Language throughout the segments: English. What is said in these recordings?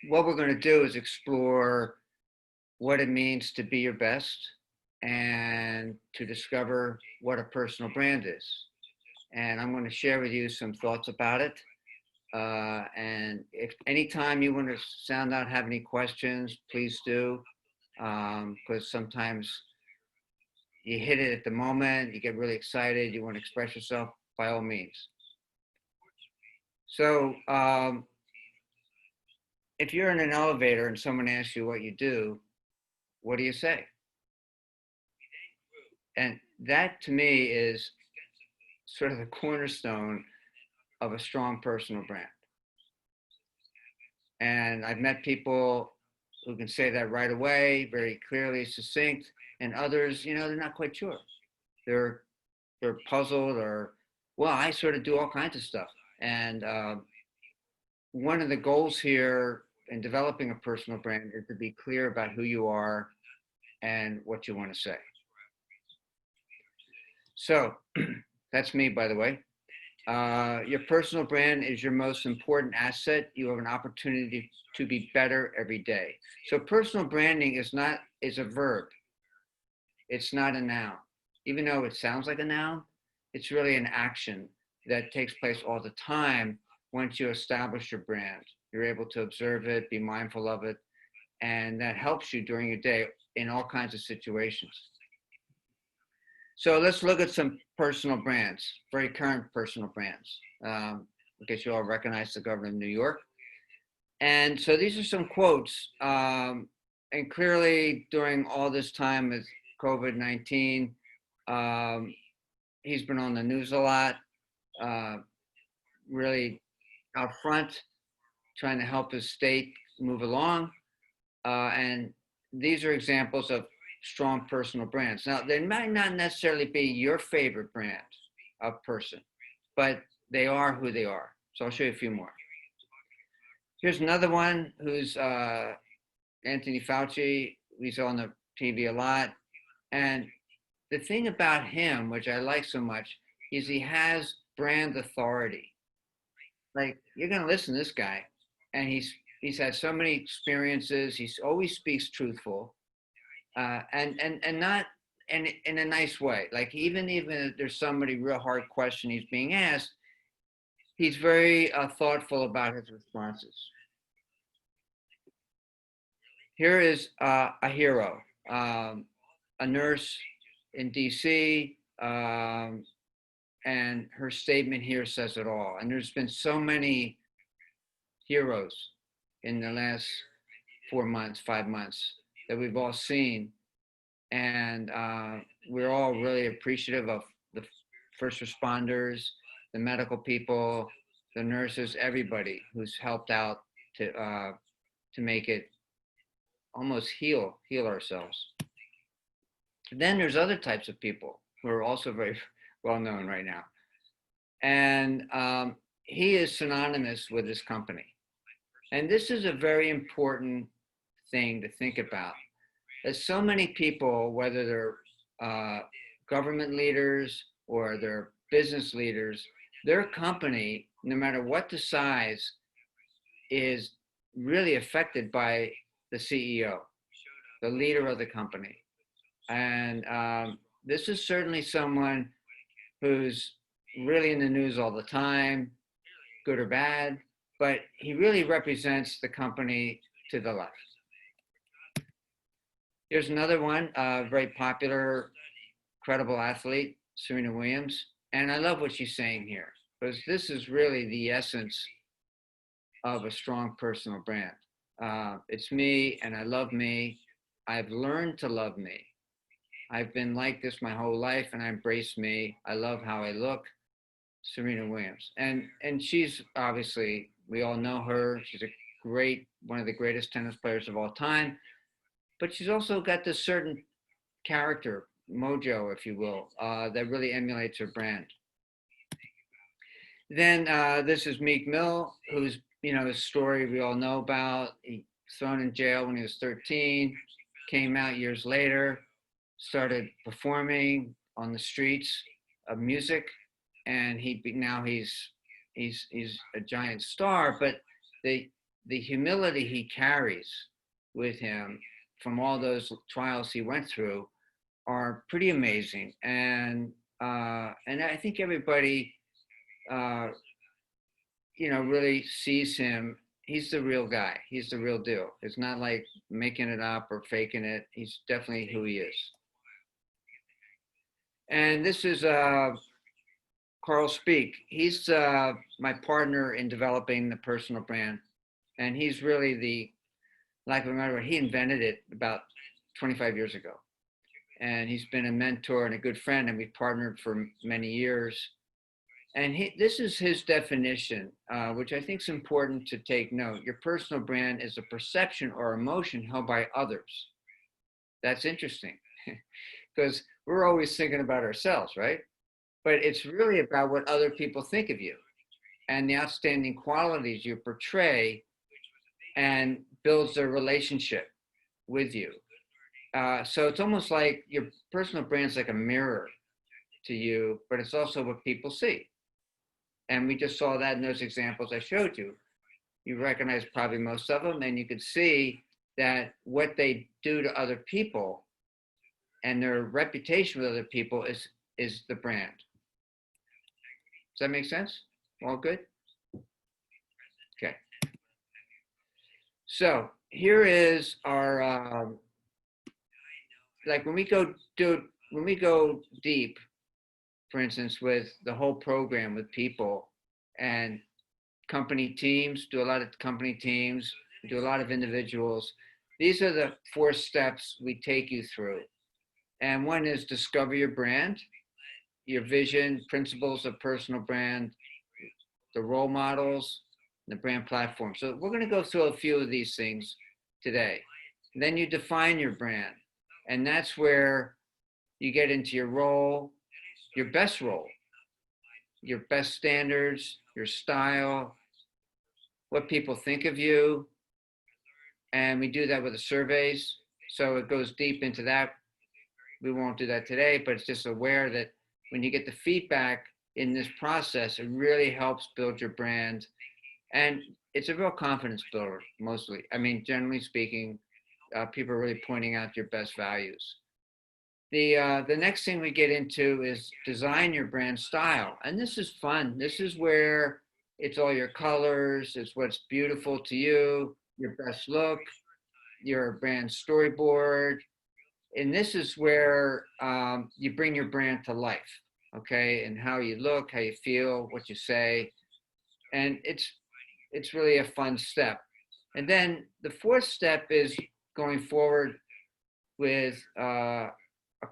what we're going to do is explore what it means to be your best and to discover what a personal brand is. And I'm going to share with you some thoughts about it. And if anytime you want to sound out, have any questions, please do. Because sometimes you hit it at the moment, you get really excited, you want to express yourself, by all means. So if you're in an elevator and someone asks you what you do, what do you say? And that to me is sort of the cornerstone of a strong personal brand. And I've met people who can say that right away, very clearly, succinct, and others, they're not quite sure. They're puzzled, or, well, I sort of do all kinds of stuff. And one of the goals here in developing a personal brand is to be clear about who you are and what you want to say. So that's me, by the way. Your personal brand is your most important asset. You have an opportunity to be better every day. So personal branding is a verb. It's not a noun. Even though it sounds like a noun, it's really an action that takes place all the time. Once you establish your brand, you're able to observe it, be mindful of it, and that helps you during your day in all kinds of situations. So let's look at some personal brands, very current personal brands. I guess you all recognize the governor of New York. And so these are some quotes. And clearly during all this time with COVID-19, he's been on the news a lot, really out front, trying to help his state move along. And these are examples of strong personal brands. Now, they might not necessarily be your favorite brand of person, but they are who they are. So I'll show you a few more. Here's another one who's Anthony Fauci. He's on the TV a lot. And the thing about him, which I like so much, is he has brand authority. Like, you're going to listen to this guy, and he's had so many experiences. He always speaks truthful. And not in a nice way. Like even if there's somebody real hard question he's being asked, he's very thoughtful about his responses. Here is a hero, a nurse in DC, and her statement here says it all. And there's been so many heroes in the last 4 months, 5 months, that we've all seen, and we're all really appreciative of the first responders, the medical people, the nurses, everybody who's helped out to make it almost heal ourselves. Then there's other types of people who are also very well known right now, and he is synonymous with his company, and this is a very important thing to think about. There's so many people, whether they're government leaders or they're business leaders, their company, no matter what the size, is really affected by the CEO, the leader of the company. And this is certainly someone who's really in the news all the time, good or bad, but he really represents the company to the left. Here's another one, very popular, credible athlete, Serena Williams. And I love what she's saying here, because this is really the essence of a strong personal brand. It's me, and I love me. I've learned to love me. I've been like this my whole life, and I embrace me. I love how I look. Serena Williams. And she's obviously, we all know her. She's one of the greatest tennis players of all time. But she's also got this certain character, mojo, if you will, that really emulates her brand. Then this is Meek Mill, who's, his story we all know about. He was thrown in jail when he was 13, came out years later, started performing on the streets of music, and now he's a giant star. But the the humility he carries with him from all those trials he went through are pretty amazing. And I think everybody, uh, really sees him. He's the real guy. He's the real deal. It's not like making it up or faking it. He's definitely who he is. And this is Carl Speak. He's my partner in developing the personal brand. And he's really like remember, he invented it about 25 years ago. And he's been a mentor and a good friend, and we've partnered for many years. And this is his definition, which I think is important to take note. Your personal brand is a perception or emotion held by others. That's interesting because we're always thinking about ourselves, right? But it's really about what other people think of you and the outstanding qualities you portray and builds a relationship with you. So it's almost like your personal brand is like a mirror to you, but it's also what people see. And we just saw that in those examples I showed you. You recognize probably most of them, and you could see that what they do to other people and their reputation with other people is the brand. Does that make sense? All good? Okay. So here is our, like when we go deep, for instance, with the whole program with people and company teams, do a lot of company teams, do a lot of individuals. These are the 4 steps we take you through. And one is discover your brand, your vision, principles of personal brand, the role models, the brand platform. So we're going to go through a few of these things today. And then you define your brand. And that's where you get into your role, your best role, your best standards, your style, what people think of you. And we do that with the surveys. So it goes deep into that. We won't do that today, but it's just aware that when you get the feedback in this process, it really helps build your brand. And it's a real confidence builder, mostly. I mean, generally speaking, people are really pointing out your best values. The next thing we get into is design your brand style. And this is fun. This is where it's all your colors, it's what's beautiful to you, your best look, your brand storyboard. And this is where you bring your brand to life, okay? And how you look, how you feel, what you say. And it's really a fun step. And then the 4th step is going forward with a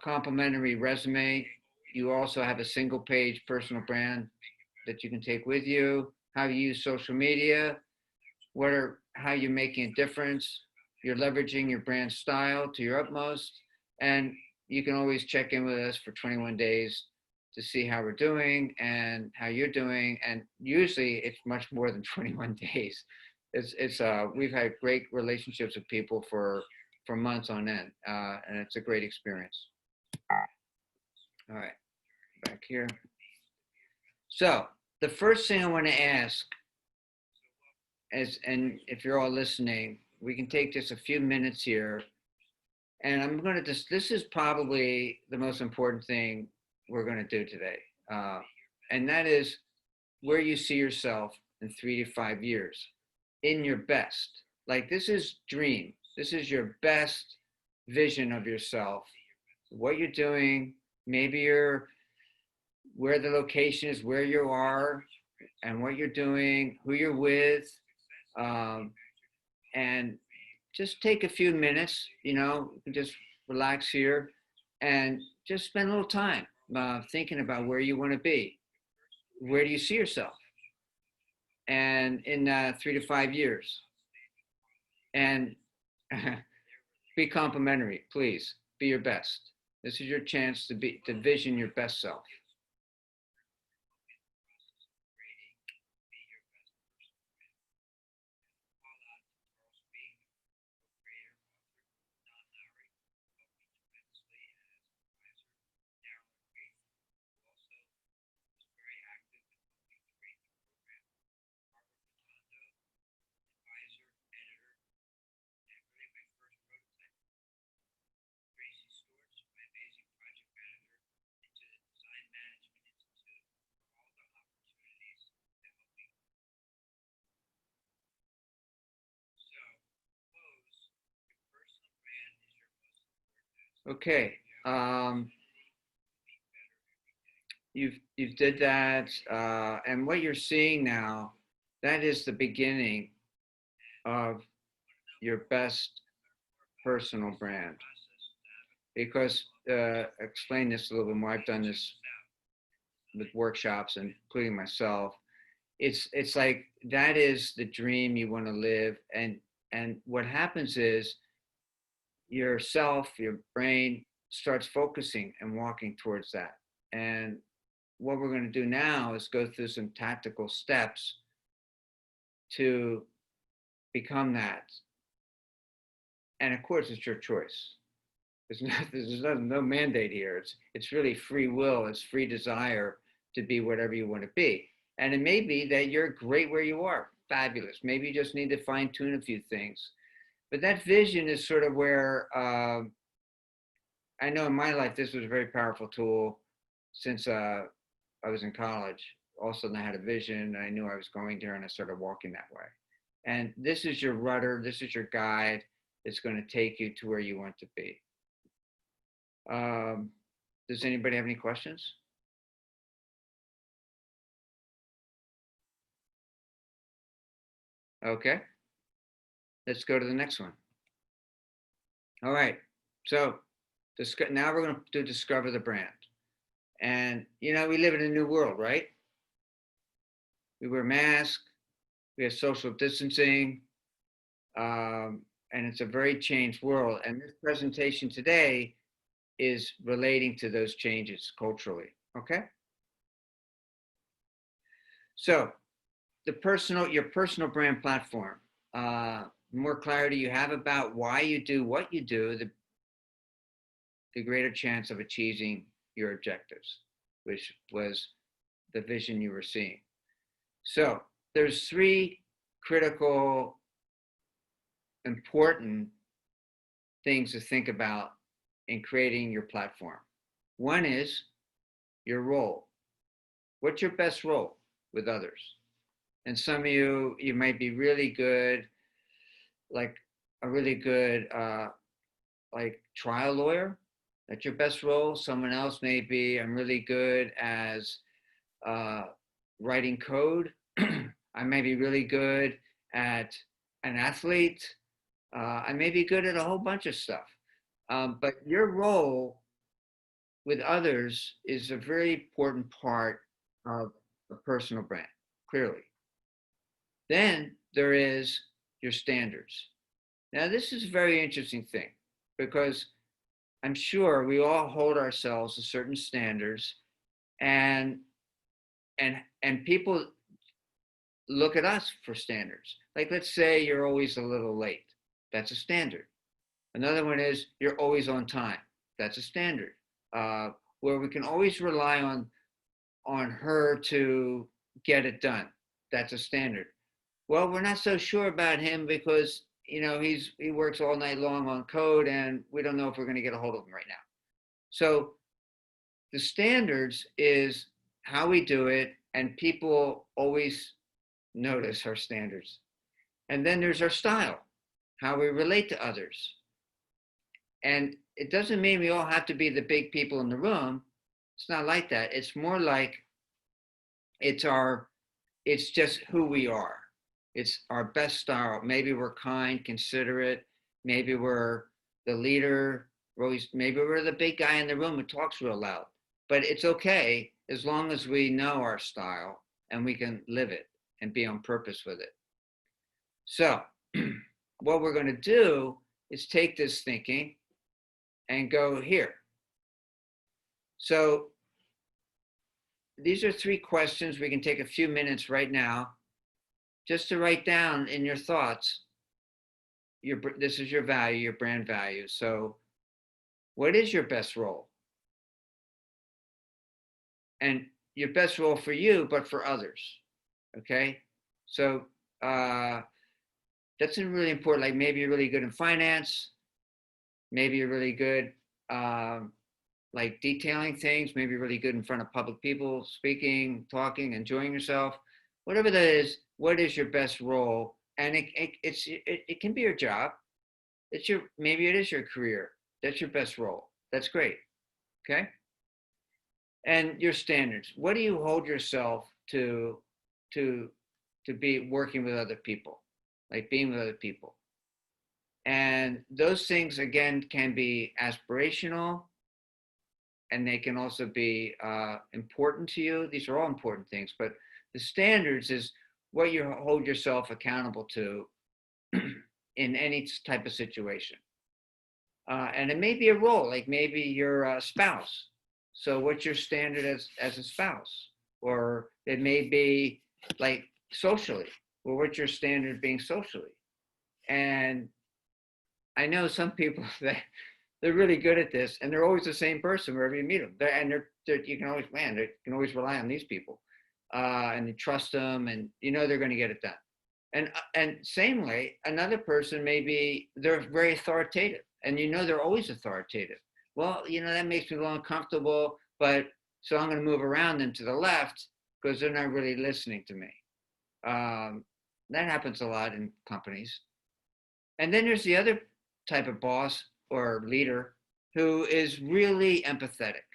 complimentary resume. You also have a single page personal brand that you can take with you, how you use social media, how you're making a difference, you're leveraging your brand style to your utmost, and you can always check in with us for 21 days to see how we're doing and how you're doing. And usually it's much more than 21 days. We've had great relationships with people for months on end, and it's a great experience. All right, back here. So the first thing I want to ask is, and if you're all listening, we can take just a few minutes here, and I'm going to this is probably the most important thing we're going to do today, and that is where you see yourself in 3 to 5 years, in your best. Like, this is dream. This is your best vision of yourself, what you're doing, maybe where the location is, where you are, and what you're doing, who you're with, and just take a few minutes, just relax here and just spend a little time thinking about where you want to be. Where do you see yourself? And in 3 to 5 years. And be complimentary, please. Be your best. This is your chance to vision your best self. Okay. You've did that, and what you're seeing now, that is the beginning of your best personal brand. Because explain this a little bit more. I've done this with workshops, and including myself. It's like that is the dream you want to live, and what happens is yourself, your brain starts focusing and walking towards that. And what we're going to do now is go through some tactical steps to become that. And of course, it's your choice. There's no mandate here. It's really free will. It's free desire to be whatever you want to be. And it may be that you're great where you are, fabulous. Maybe you just need to fine tune a few things. But that vision is sort of where I know in my life this was a very powerful tool since I was in college. All of a sudden I had a vision and I knew I was going there and I started walking that way. And this is your rudder, this is your guide. It's going to take you to where you want to be. Does anybody have any questions? Okay, let's go to the next one. All right, so now we're going to discover the brand. And, you know, we live in a new world, right? We wear masks, we have social distancing, and it's a very changed world. And this presentation today is relating to those changes culturally, okay? So your personal brand platform, the more clarity you have about why you do what you do, the greater chance of achieving your objectives, which was the vision you were seeing. So there's three critical, important things to think about in creating your platform. One is your role. What's your best role with others? And some of you might be really good, like a really good like trial lawyer. That's your best role. Someone else may be, I'm really good as writing code. I may be really good at an athlete. I may be good at a whole bunch of stuff. But your role with others is a very important part of a personal brand, clearly. Then there is your standards. Now, this is a very interesting thing because I'm sure we all hold ourselves to certain standards, and people look at us for standards. Like, let's say you're always a little late. That's a standard. Another one is you're always on time. That's a standard. Where we can always rely on her to get it done. That's a standard. Well, we're not so sure about him because, you know, he works all night long on code and we don't know if we're going to get a hold of him right now. So the standards is how we do it, and people always notice our standards. And then there's our style, how we relate to others. And it doesn't mean we all have to be the big people in the room. It's not like that. It's more like it's just who we are. It's our best style. Maybe we're kind, considerate. Maybe we're the leader. Maybe we're the big guy in the room who talks real loud. But it's okay as long as we know our style and we can live it and be on purpose with it. So what we're going to do is take this thinking and go here. So these are three questions. We can take a few minutes right now just to write down in your thoughts, this is your value, your brand value. So what is your best role? And your best role for you, but for others, okay? So that's really important. Like maybe you're really good in finance. Maybe you're really good like detailing things. Maybe you're really good in front of public people, speaking, talking, enjoying yourself. Whatever that is, what is your best role? And it can be your job. Maybe it is your career. That's your best role. That's great. Okay. And your standards. What do you hold yourself to be working with other people, like being with other people? And those things again can be aspirational, and they can also be important to you. These are all important things, but the standards is what you hold yourself accountable to in any type of situation. And it may be a role, like maybe you're a spouse. So what's your standard as a spouse? Or it may be like socially. Well, what's your standard being socially? And I know some people that they're really good at this, and they're always the same person wherever you meet them. They're you can always, man, you can always rely on these people, and you trust them, and you know they're going to get it done. And same way, another person maybe they're very authoritative, and you know they're always authoritative. Well, you know that makes me a little uncomfortable, but so I'm going to move around them to the left because they're not really listening to me. That happens a lot in companies. And then there's the other type of boss or leader who is really empathetic.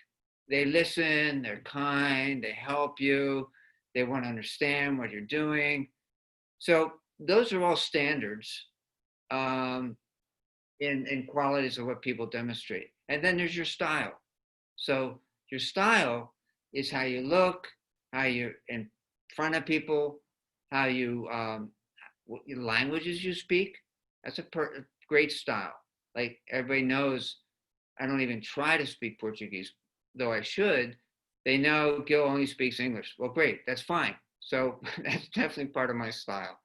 They listen, they're kind, they help you, they want to understand what you're doing. So those are all standards in qualities of what people demonstrate. And then there's your style. So your style is how you look, how you're in front of people, how you what languages you speak. That's a great style. Like everybody knows, I don't even try to speak Portuguese, though I should. They know Gil only speaks English. Well, great, that's fine. So that's definitely part of my style.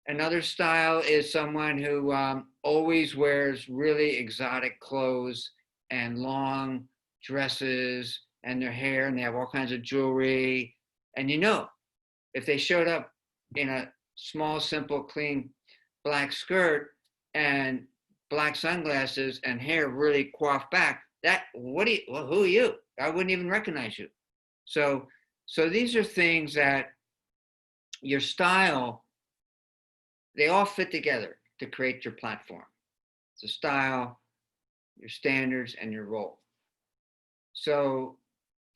Another style is someone who always wears really exotic clothes and long dresses and their hair, and they have all kinds of jewelry. And you know, if they showed up in a small, simple, clean black skirt and black sunglasses and hair really coiffed back, who are you? I wouldn't even recognize you. So these are things that your style, they all fit together to create your platform. It's a style, your standards, and your role. So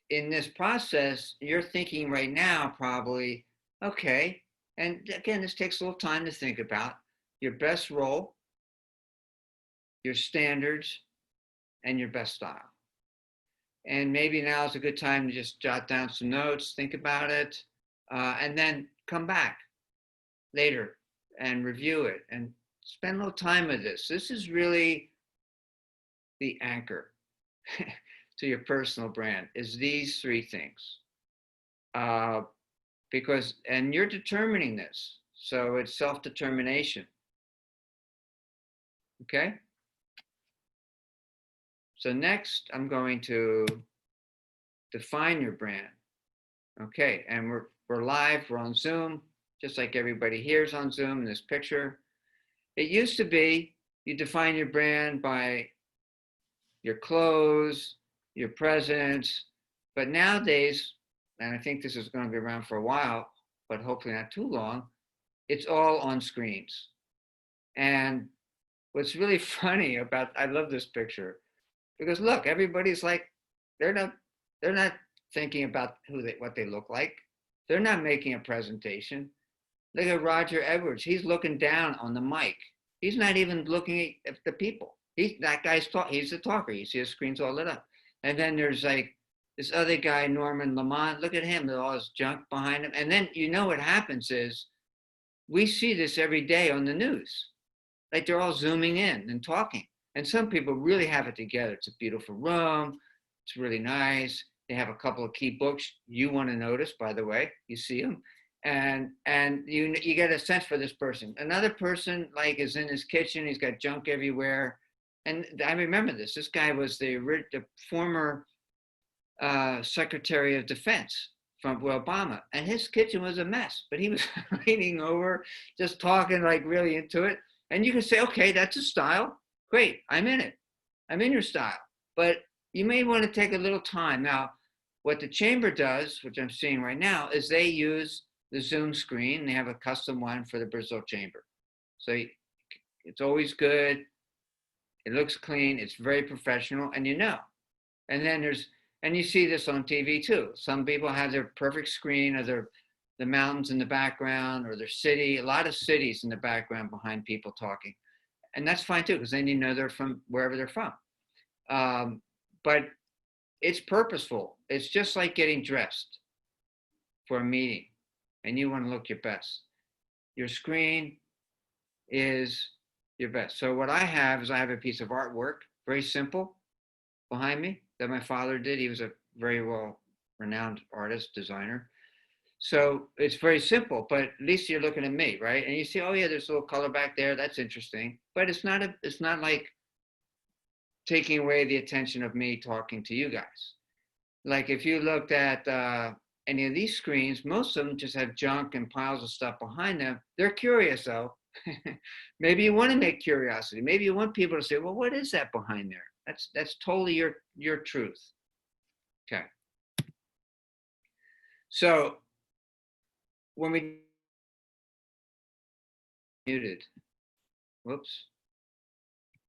in this process, you're thinking right now probably, okay, and again, this takes a little time to think about your best role, your standards, and your best style. And maybe now is a good time to just jot down some notes, think about it, and then come back later and review it and spend a little time with this. This is really the anchor to your personal brand, is these three things. Because, and you're determining this, so it's self-determination. Okay? So next, I'm going to define your brand. Okay, and we're live, we're on Zoom, just like everybody here is on Zoom in this picture. It used to be you define your brand by your clothes, your presence, but nowadays, and I think this is going to be around for a while, but hopefully not too long, it's all on screens. And what's really funny about, I love this picture, because look, everybody's like, they're not thinking about what they look like. They're not making a presentation. Look at Roger Edwards. He's looking down on the mic. He's not even looking at the people. He's the talker. You see his screen's all lit up. And then there's like this other guy, Norman Lamont. Look at him. There's all this junk behind him. And then you know what happens is we see this every day on the news. Like they're all zooming in and talking. And some people really have it together. It's a beautiful room. It's really nice. They have a couple of key books you want to notice, by the way. You see them. And you get a sense for this person. Another person like is in his kitchen. He's got junk everywhere. And I remember this. This guy was the former Secretary of Defense from Obama. And his kitchen was a mess. But he was leaning over, just talking like really into it. And you can say, okay, that's a style. Great, I'm in it. I'm in your style. But you may want to take a little time. Now, what the chamber does, which I'm seeing right now, is they use the Zoom screen. They have a custom one for the Brazil chamber. So it's always good It looks clean. It's very professional, and you know. And then and you see this on TV too. Some people have their perfect screen of the mountains in the background or their city, a lot of cities in the background behind people talking. And that's fine too, because then you know they're from wherever they're from. But it's purposeful. It's just like getting dressed for a meeting and you want to look your best. Your screen is your best. So what I have is I have a piece of artwork, very simple, behind me that my father did. He was a very well renowned artist, designer. So it's very simple, but at least you're looking at me, right? And you see, oh yeah, there's a little color back there. That's interesting. But it's not like taking away the attention of me talking to you guys. Like if you looked at any of these screens, most of them just have junk and piles of stuff behind them. They're curious though. Maybe you want to make curiosity. Maybe you want people to say, well, what is that behind there? That's totally your truth. Okay. So when we muted, whoops.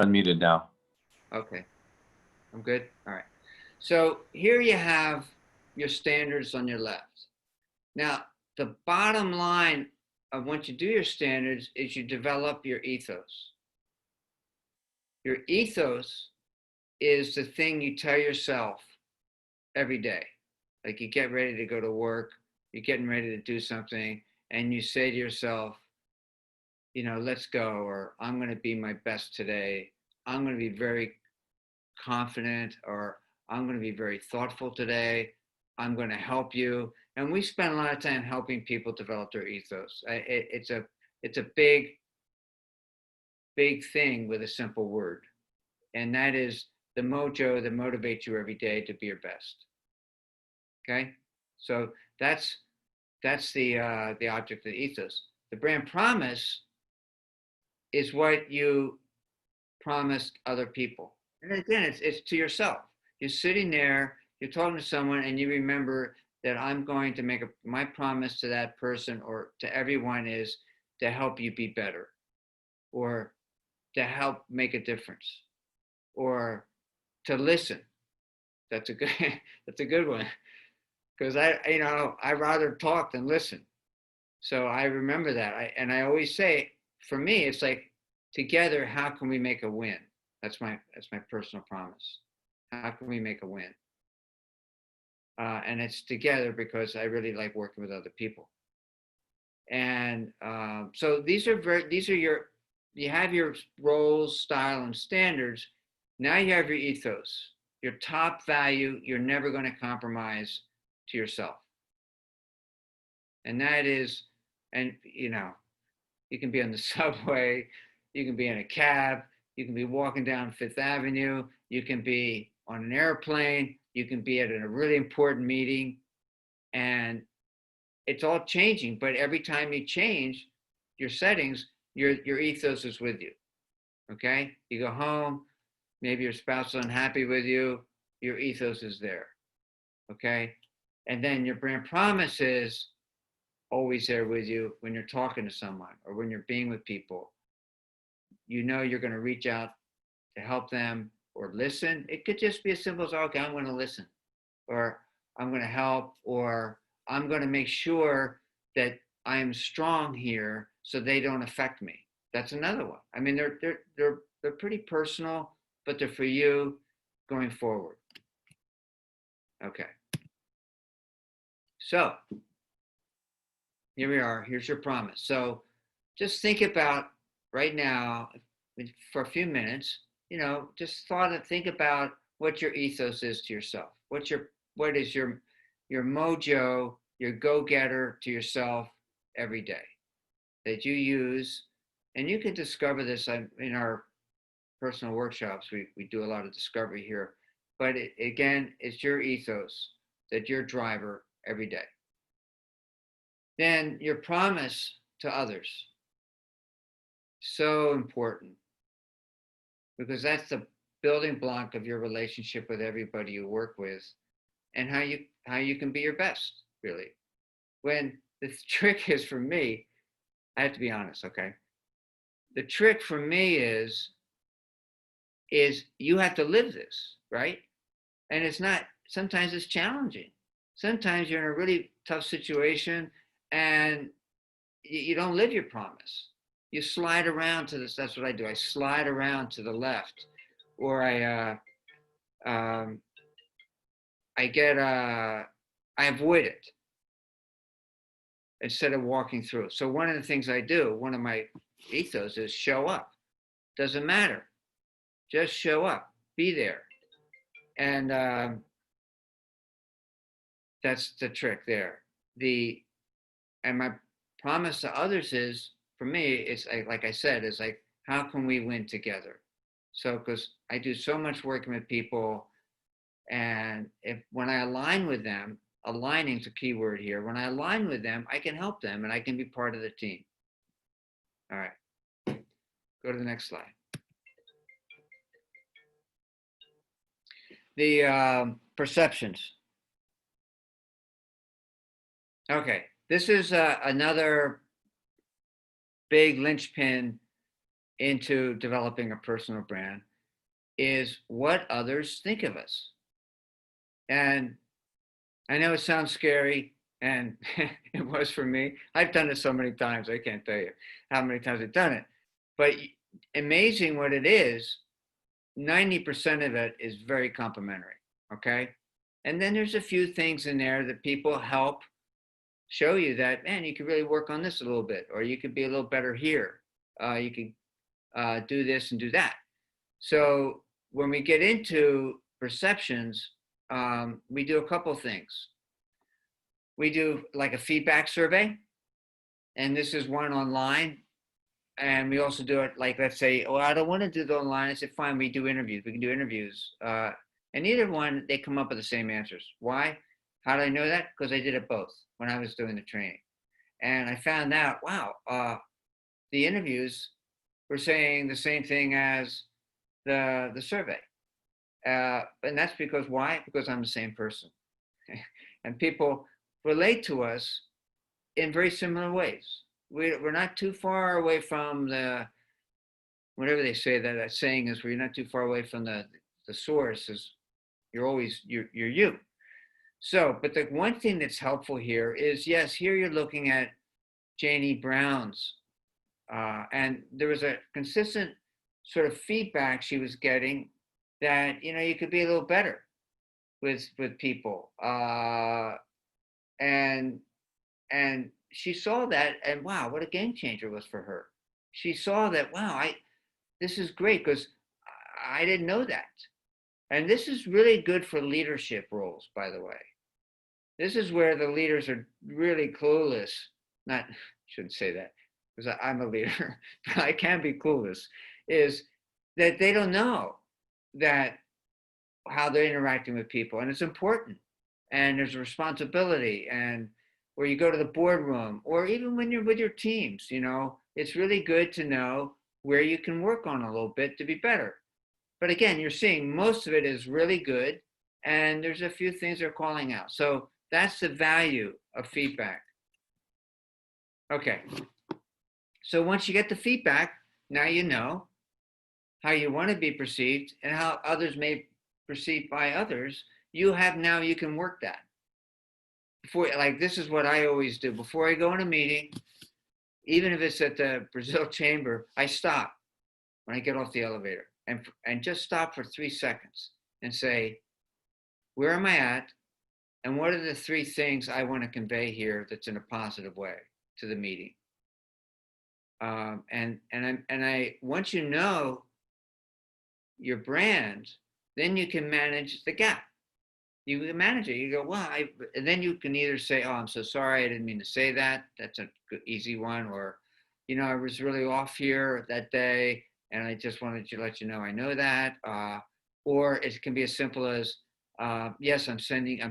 Unmuted now. Okay, I'm good. All right. So here you have your standards on your left. Now, the bottom line of once you do your standards is you develop your ethos. Your ethos is the thing you tell yourself every day. Like you get ready to go to work, you're getting ready to do something, and you say to yourself, you know, let's go, or I'm going to be my best today. I'm going to be very confident, or I'm going to be very thoughtful today. I'm going to help you. And we spend a lot of time helping people develop their ethos. It's a big thing with a simple word. And that is the mojo that motivates you every day to be your best. Okay? So that's the object of the ethos. The brand promise is what you promised other people. And again, it's to yourself. You're sitting there, you're talking to someone, and you remember that I'm going to make my promise to that person or to everyone is to help you be better, or to help make a difference, or to listen. That's a good that's a good one, because I rather talk than listen. So I remember that. And I always say, for me, it's like, together, how can we make a win? That's my personal promise. How can we make a win? And it's together because I really like working with other people. And so these are you have your roles, style, and standards. Now you have your ethos, your top value. You're never going to compromise to yourself. And that is, and you can be on the subway, you can be in a cab, you can be walking down Fifth Avenue, you can be on an airplane, you can be at a really important meeting, and it's all changing. But every time you change your settings, your ethos is with you. Okay? You go home, maybe your spouse is unhappy with you, your ethos is there. Okay? And then your brand promise is always there with you when you're talking to someone or when you're being with people. You know you're going to reach out to help them or listen. It could just be as simple as, okay, I'm going to listen, or I'm going to help, or I'm going to make sure that I am strong here so they don't affect me. That's another one. I mean, they're pretty personal, but they're for you going forward. Okay. So here we are. Here's your promise. So just think about right now for a few minutes, just think about what your ethos is to yourself. What is your mojo, your go-getter to yourself every day that you use. And you can discover this in our personal workshops. We do a lot of discovery here, but again, it's your ethos that your driver every day. Then your promise to others. So important, because that's the building block of your relationship with everybody you work with, and how you can be your best, really. When the trick is, for me, I have to be honest, okay? The trick for me is is you have to live this, right? And it's not, sometimes it's challenging. Sometimes you're in a really tough situation and you don't live your promise. You slide around to this. That's what I do. I slide around to the left, or I get, I avoid it instead of walking through. So one of the things I do, one of my ethos is show up. Doesn't matter. Just show up. Be there. And that's the trick there. And my promise to others is, for me, it's like I said, is like, how can we win together? So, because I do so much working with people, and when I align with them, aligning is a key word here. When I align with them, I can help them and I can be part of the team. All right, go to the next slide. The perceptions. Okay, this is another big linchpin into developing a personal brand, is what others think of us. And I know it sounds scary, and it was for me. I've done it so many times, I can't tell you how many times I've done it. But amazing what it is, 90% of it is very complimentary, okay? And then there's a few things in there that people help show you that, man, you could really work on this a little bit, or you could be a little better here. You could do this and do that. So when we get into perceptions, we do a couple things. We do like a feedback survey, and this is one online. And we also do it like, let's say, oh, I don't want to do it online. I said, fine, we do interviews. We can do interviews. And either one, they come up with the same answers. Why? How did I know that? Because I did it both when I was doing the training. And I found out, wow, the interviews were saying the same thing as the survey. And that's because why? Because I'm the same person. And people relate to us in very similar ways. We're not too far away from whatever they say, that saying is, where you're not too far away from the source, is you're you. So, but the one thing that's helpful here is, yes, here you're looking at Janie Brown's, and there was a consistent sort of feedback she was getting that, you could be a little better with people. And she saw that, and wow, what a game changer it was for her. She saw that, wow, this is great, because I didn't know that. And this is really good for leadership roles, by the way. This is where the leaders are really clueless. Shouldn't say that, because I'm a leader, but I can be clueless, is that they don't know that how they're interacting with people. And it's important. And there's a responsibility. And where you go to the boardroom, or even when you're with your teams, it's really good to know where you can work on a little bit to be better. But again, you're seeing most of it is really good, and there's a few things they're calling out. So that's the value of feedback. Okay. So once you get the feedback, now you know how you want to be perceived and how others may perceive by others. You can work that. This is what I always do. Before I go in a meeting, even if it's at the Brazil Chamber, I stop when I get off the elevator and just stop for 3 seconds and say, where am I at? And what are the 3 things I want to convey here that's in a positive way to the meeting? Once you know your brand, then you can manage the gap. You can manage it. You go, well, and then you can either say, oh, I'm so sorry, I didn't mean to say that. That's a good, easy one. Or, I was really off here that day, and I just wanted to let you know I know that. Or it can be as simple as, yes, I'm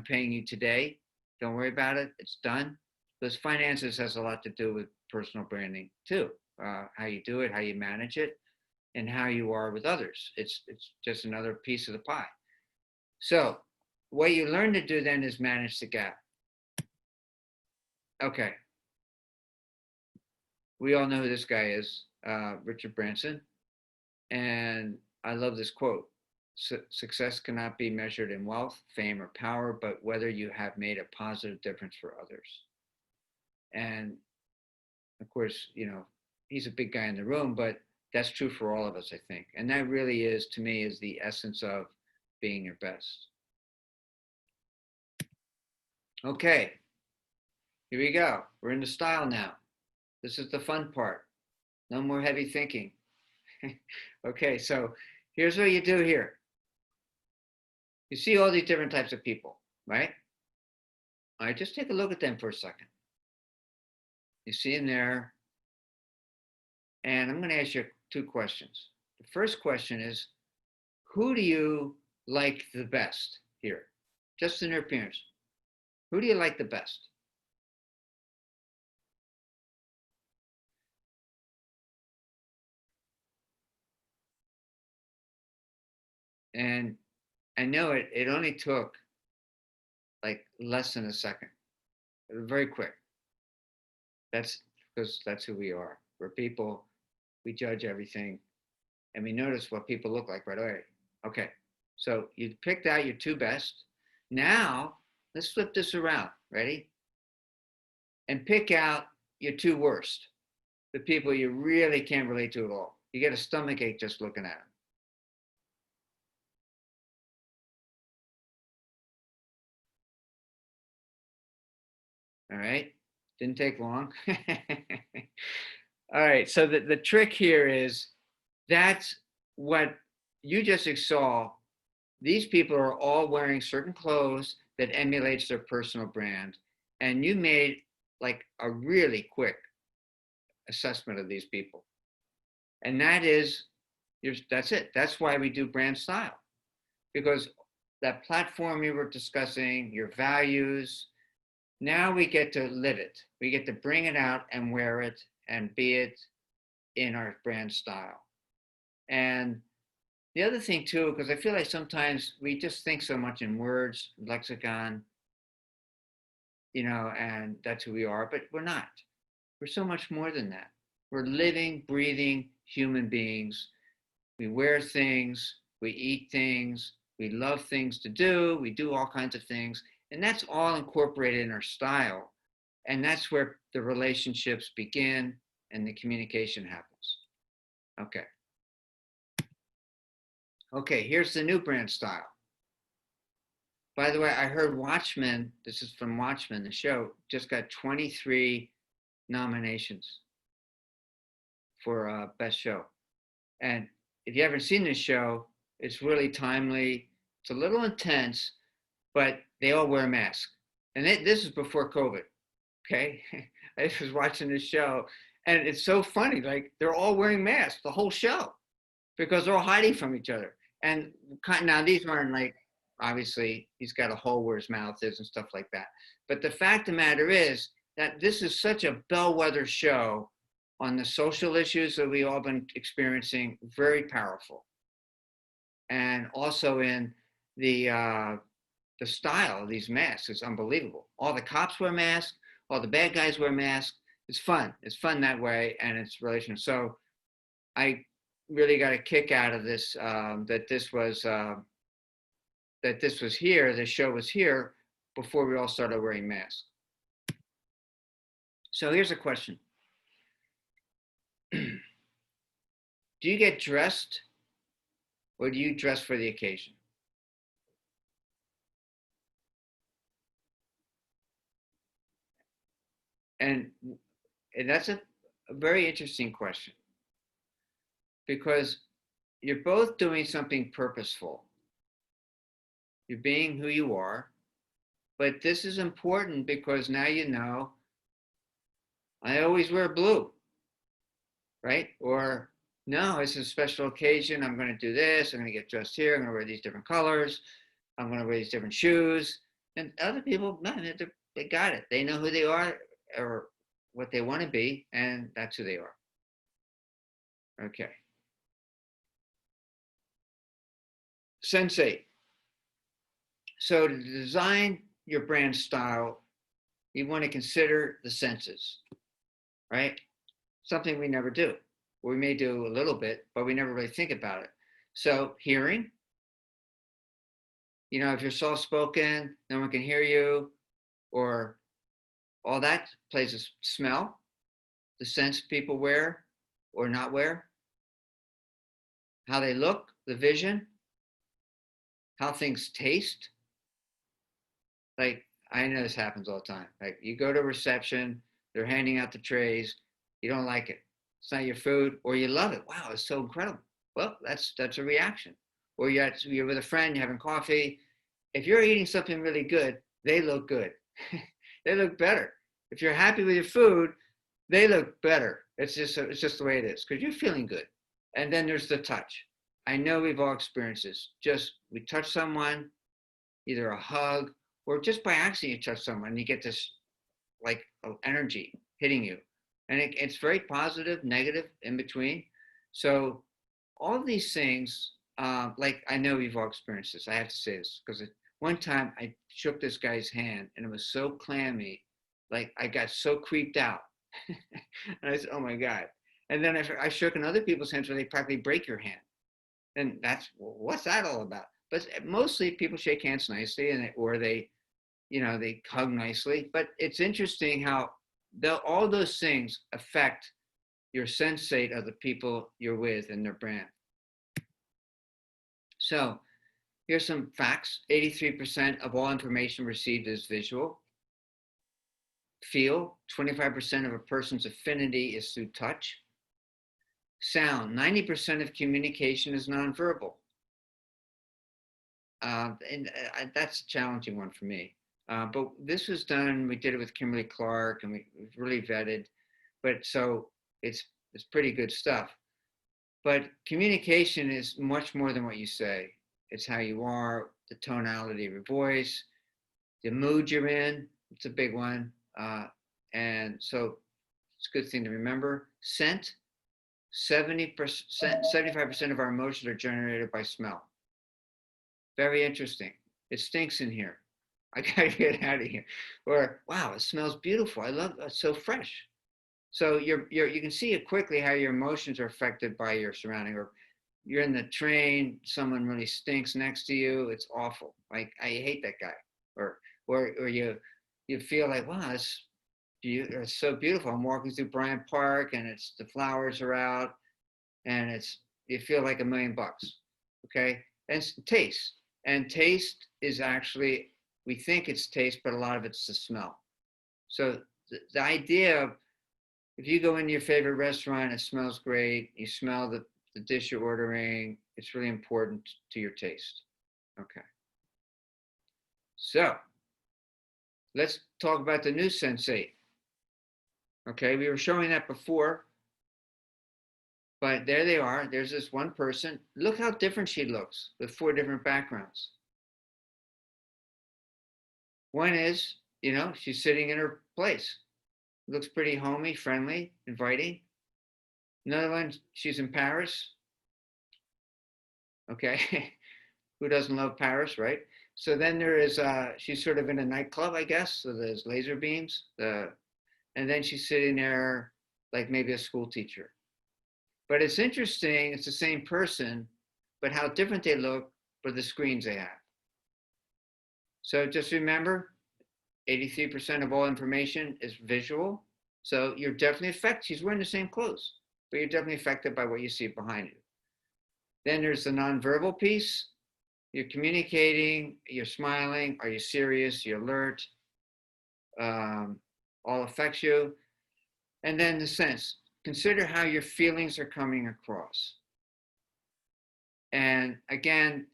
paying you today. Don't worry about it. It's done. Because finances has a lot to do with personal branding too. How you do it, how you manage it, and how you are with others. It's just another piece of the pie. So what you learn to do then is manage the gap. Okay. We all know who this guy is, Richard Branson. And I love this quote. Success cannot be measured in wealth, fame, or power, but whether you have made a positive difference for others. And of course, he's a big guy in the room, but that's true for all of us, I think. And that really is, to me, is the essence of being your best. Okay, here we go. We're into style now. This is the fun part. No more heavy thinking. Okay, so here's what you do here. You see all these different types of people, right? All right, just take a look at them for a second. You see them there. And I'm going to ask you 2 questions. The first question is, who do you like the best here? Just in their appearance. Who do you like the best? And I know it only took like less than a second. Very quick. That's because that's who we are. We're people, we judge everything, and we notice what people look like right away. Okay, so you picked out your 2 best. Now, let's flip this around. Ready? And pick out your 2 worst. The people you really can't relate to at all. You get a stomach ache just looking at them. All right, didn't take long. All right, so the trick here is that's what you just saw. These people are all wearing certain clothes that emulates their personal brand. And you made like a really quick assessment of these people. And that is, that's it. That's why we do brand style. Because that platform you were discussing, your values, now we get to live it. We get to bring it out and wear it and be it in our brand style. And the other thing too, because I feel like sometimes we just think so much in words, lexicon, and that's who we are, but we're not. We're so much more than that. We're living, breathing human beings. We wear things, we eat things, we love things to do, we do all kinds of things, and that's all incorporated in our style. And that's where the relationships begin and the communication happens. Okay. Okay, here's the new brand style. By the way, I heard Watchmen, this is from Watchmen, the show, just got 23 nominations for Best Show. And if you haven't seen this show, it's really timely. It's a little intense, but they all wear masks. And this is before COVID, okay? I was watching this show, and it's so funny. Like, they're all wearing masks the whole show because they're all hiding from each other. And now these aren't like, obviously, he's got a hole where his mouth is and stuff like that. But the fact of the matter is that this is such a bellwether show on the social issues that we've all been experiencing, very powerful. And also in the style of these masks is unbelievable. All the cops wear masks, all the bad guys wear masks. It's fun. It's fun that way, and it's relational. So I really got a kick out of this, that this was here, the show was here before we all started wearing masks. So here's a question. Do you get dressed, or do you dress for the occasion? And that's a very interesting question, because you're both doing something purposeful. You're being who you are, but this is important because now you know, I always wear blue, right? Or no, it's a special occasion. I'm going to do this. I'm going to get dressed here. I'm going to wear these different colors. I'm going to wear these different shoes. And other people, man, they got it. They know who they are or what they want to be, and that's who they are. Okay. Sensei. So to design your brand style, you want to consider the senses, right? Something we never do. We may do a little bit, but we never really think about it. So hearing, if you're soft-spoken, no one can hear you, or all that plays a smell, the sense people wear or not wear, how they look, the vision, how things taste. Like, I know this happens all the time. Like, you go to reception, they're handing out the trays, you don't like it. It's not your food, or you love it. Wow, it's so incredible. Well, that's a reaction. Or you're with a friend, you're having coffee. If you're eating something really good, they look good. They look better. If you're happy with your food, they look better. It's just the way it is because you're feeling good. And then there's the touch. I know we've all experienced this. Just we touch someone, either a hug or just by accident you touch someone, you get this like energy hitting you, and it's very positive, negative, in between. So all of these things, like I know we've all experienced this. I have to say this because one time I shook this guy's hand and it was so clammy, like I got so creeped out. And I said, "Oh my God!" And then I shook in other people's hands where they practically break your hand, and what's that all about? But mostly people shake hands nicely, or they hug nicely. But it's interesting how all those things affect your sensate of the people you're with and their brand. So here's some facts. 83% of all information received is visual. Feel, 25% of a person's affinity is through touch. Sound, 90% of communication is nonverbal. And that's a challenging one for me. But this was done, we did it with Kimberly Clark, and we really vetted. But so it's pretty good stuff. But communication is much more than what you say. It's how you are, the tonality of your voice, the mood you're in. It's a big one. And so it's a good thing to remember. Scent, 70%, 75% of our emotions are generated by smell. Very interesting. It stinks in here. I gotta get out of here. Or wow, it smells beautiful. I love it. It's so fresh. So you can see it quickly how your emotions are affected by your surrounding. Or you're in the train, someone really stinks next to you. It's awful. Like I hate that guy. Or you feel like wow, it's so beautiful. I'm walking through Bryant Park and the flowers are out, and you feel like $1,000,000. Okay, and taste. And taste is actually, we think it's taste, but a lot of it's the smell. So the idea of, if you go into your favorite restaurant, it smells great, you smell the dish you're ordering, it's really important to your taste. Okay. So let's talk about the new sensate. Okay, we were showing that before, but there they are. There's this one person. Look how different she looks with 4 different backgrounds. One is, she's sitting in her place. Looks pretty homey, friendly, inviting. Another one, she's in Paris. Okay. Who doesn't love Paris, right? So then there is, she's sort of in a nightclub, I guess. So there's laser beams. And then she's sitting there like maybe a school teacher. But it's interesting, it's the same person, but how different they look for the screens they have. So just remember, 83% of all information is visual. So you're definitely affected. She's wearing the same clothes, but you're definitely affected by what you see behind you. Then there's the nonverbal piece. You're communicating, you're smiling, are you serious, you're alert, all affects you. And then the sense, consider how your feelings are coming across. And again,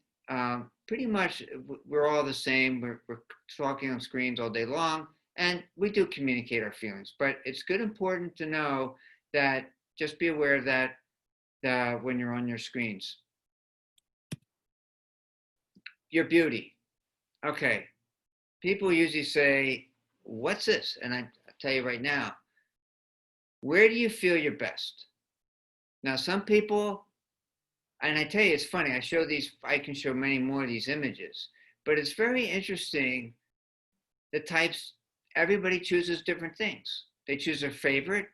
pretty much we're all the same. We're talking on screens all day long, and we do communicate our feelings. But it's important to know that, just be aware of that when you're on your screens. Your beauty. Okay. People usually say, what's this? And I tell you right now, where do you feel your best? Now, some people, and I tell you, it's funny, I can show many more of these images, but it's very interesting, the types, everybody chooses different things. They choose their favorite,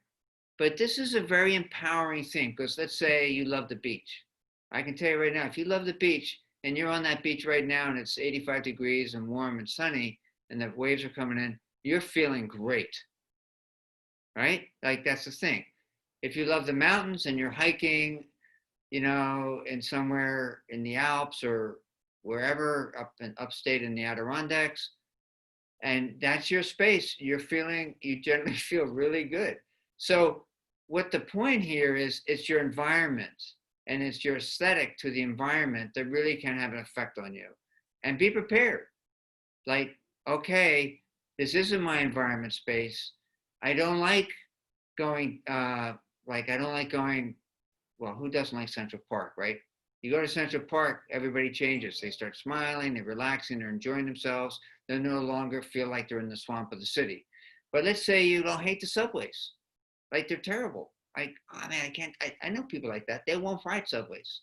but this is a very empowering thing, because let's say you love the beach. I can tell you right now, if you love the beach and you're on that beach right now and it's 85 degrees and warm and sunny and the waves are coming in, you're feeling great, right? Like that's the thing. If you love the mountains and you're hiking, in somewhere in the Alps or wherever up in upstate in the Adirondacks, and that's your space, you generally feel really good. So what the point here is, it's your environment and it's your aesthetic to the environment that really can have an effect on you. And be prepared. Like, okay, this isn't my environment space. I don't like going, I don't like going, well, who doesn't like Central Park, right? You go to Central Park, everybody changes. They start smiling, they're relaxing, they're enjoying themselves. They no longer feel like they're in the swamp of the city. But let's say you don't hate the subways. Like they're terrible. I can't, I know people like that. They won't ride subways.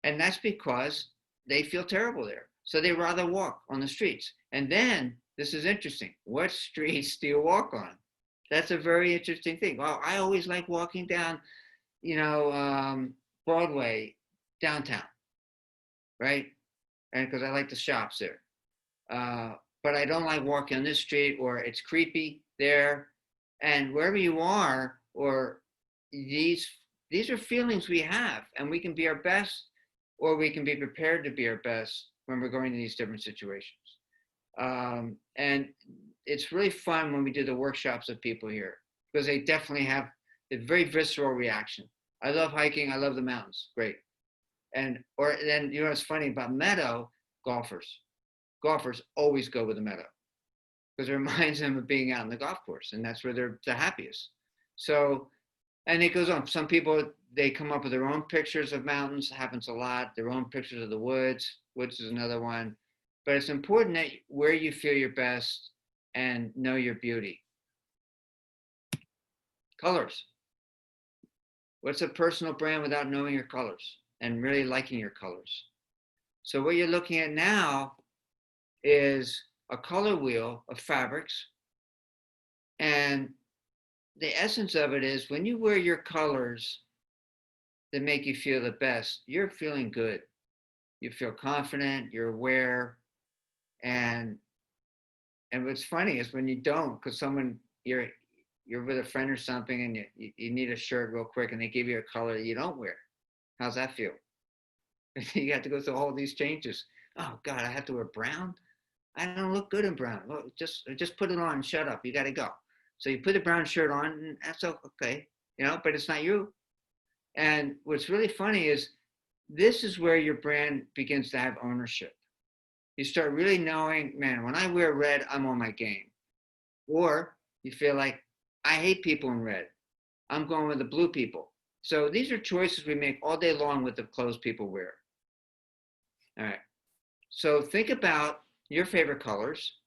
And that's because they feel terrible there. So they rather walk on the streets. And then, this is interesting. What streets do you walk on? That's a very interesting thing. Well, I always like walking down, Broadway downtown, right? And because I like the shops there. But I don't like walking on this street, or it's creepy there. And wherever you are, or these are feelings we have, and we can be our best, or we can be prepared to be our best when we're going to these different situations. And it's really fun when we do the workshops with people here, because they definitely have a very visceral reaction. I love hiking. I love the mountains. Great. Then what's funny about meadow golfers? Golfers always go with the meadow because it reminds them of being out on the golf course, and that's where they're the happiest. So, and it goes on. Some people, they come up with their own pictures of mountains. It happens a lot. Their own pictures of the woods. Woods is another one. But it's important that where you feel your best and know your beauty. Colors. What's a personal brand without knowing your colors and really liking your colors? So what you're looking at now is a color wheel of fabrics. And the essence of it is, when you wear your colors that make you feel the best, you're feeling good. You feel confident, you're aware. And what's funny is when you don't, because you're with a friend or something and you need a shirt real quick and they give you a color that you don't wear. How's that feel? You have to go through all these changes. Oh God, I have to wear brown? I don't look good in brown. Well, just put it on and shut up. You got to go. So you put a brown shirt on and that's okay, but it's not you. And what's really funny is, this is where your brand begins to have ownership. You start really knowing, man, when I wear red, I'm on my game. Or you feel like, I hate people in red. I'm going with the blue people. So these are choices we make all day long with the clothes people wear. All right. So think about your favorite colors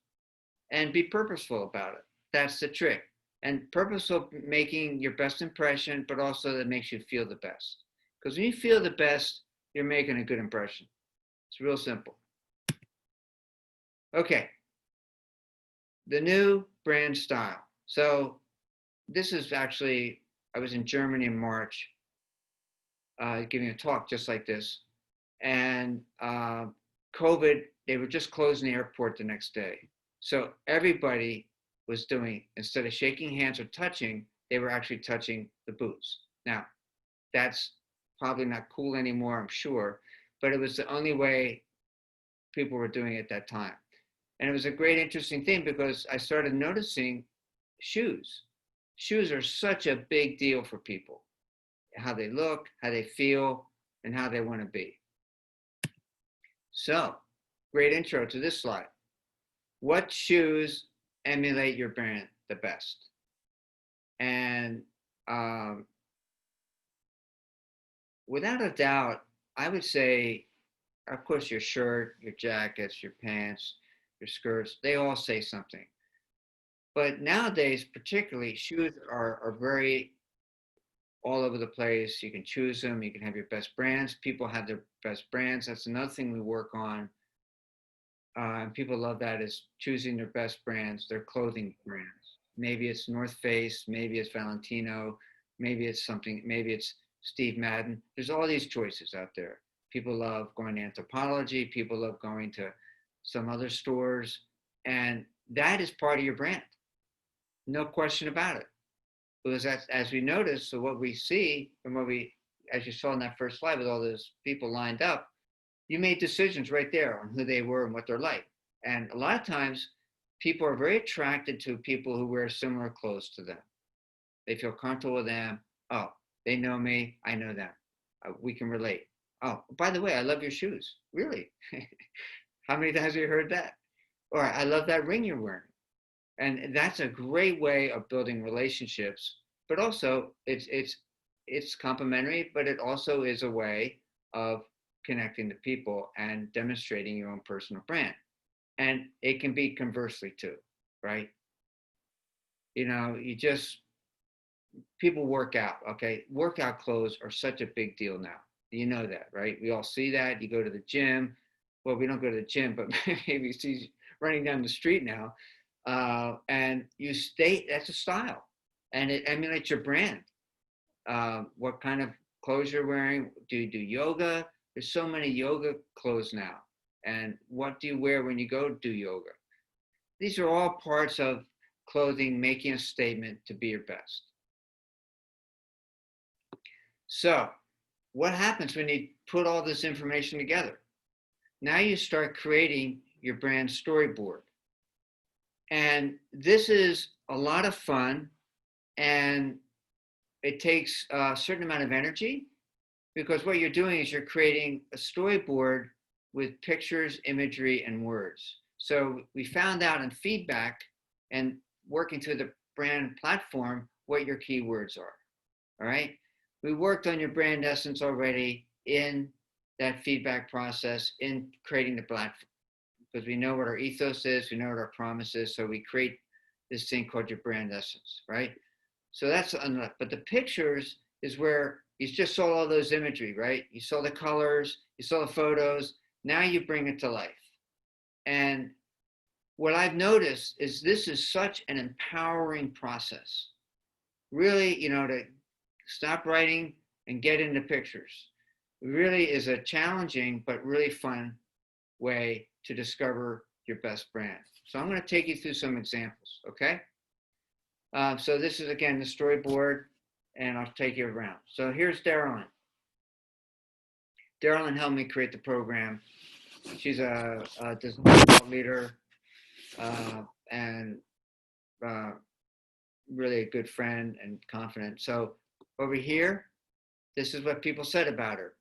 and be purposeful about it. That's the trick. And purposeful, making your best impression, but also that makes you feel the best. Because when you feel the best, you're making a good impression. It's real simple. Okay. The new brand style. So this is actually, I was in Germany in March, giving a talk just like this. And COVID, they were just closing the airport the next day. So everybody was doing, instead of shaking hands or touching, they were actually touching the booths. Now, that's probably not cool anymore, I'm sure, but it was the only way people were doing it at that time. And it was a great, interesting thing, because I started noticing shoes. Shoes are such a big deal for people. How they look, how they feel, and how they want to be. So, great intro to this slide. What shoes emulate your brand the best? And without a doubt, I would say, of course, your shirt, your jackets, your pants, your skirts, they all say something. But nowadays, particularly, shoes are very all over the place. You can choose them. You can have your best brands. People have their best brands. That's another thing we work on. And people love that, is choosing their best brands, their clothing brands. Maybe it's North Face, maybe it's Valentino, maybe it's something, maybe it's Steve Madden. There's all these choices out there. People love going to Anthropologie. People love going to some other stores. And that is part of your brand. No question about it. Because as we notice, so what we see and what we, as you saw in that first slide with all those people lined up, you made decisions right there on who they were and what they're like. And a lot of times people are very attracted to people who wear similar clothes to them. They feel comfortable with them. Oh, they know me. I know them. We can relate. Oh, by the way, I love your shoes. Really? How many times have you heard that? Or I love that ring you're wearing. And that's a great way of building relationships. But also, it's complementary, but it also is a way of connecting to people and demonstrating your own personal brand. And it can be conversely too, right? You know, people work out, okay? Workout clothes are such a big deal now. You know that, right? We all see that. You go to the gym. Well, we don't go to the gym, but maybe you see running down the street now. And you state that's a style. And it emulates your brand. What kind of clothes you're wearing? Do you do yoga? There's so many yoga clothes now. And what do you wear when you go do yoga? These are all parts of clothing making a statement to be your best. So what happens when you put all this information together? Now you start creating your brand storyboard. And this is a lot of fun, and it takes a certain amount of energy, because what you're doing is you're creating a storyboard with pictures, imagery, and words. So we found out in feedback and working through the brand platform what your keywords are, all right? We worked on your brand essence already in that feedback process in creating the platform, because we know what our ethos is, we know what our promise is, so we create this thing called your brand essence, right? So that's, but the pictures is where you just saw all those imagery, right? You saw the colors, you saw the photos, now you bring it to life. And what I've noticed is this is such an empowering process. Really, you know, to stop writing and get into pictures. It really is a challenging but really fun way to discover your best brand. So I'm going to take you through some examples, okay? So this is, again, the storyboard, and I'll take you around. So here's Darylyn. Darylyn helped me create the program. She's a design leader and really a good friend and confident. So over here, this is what people said about her.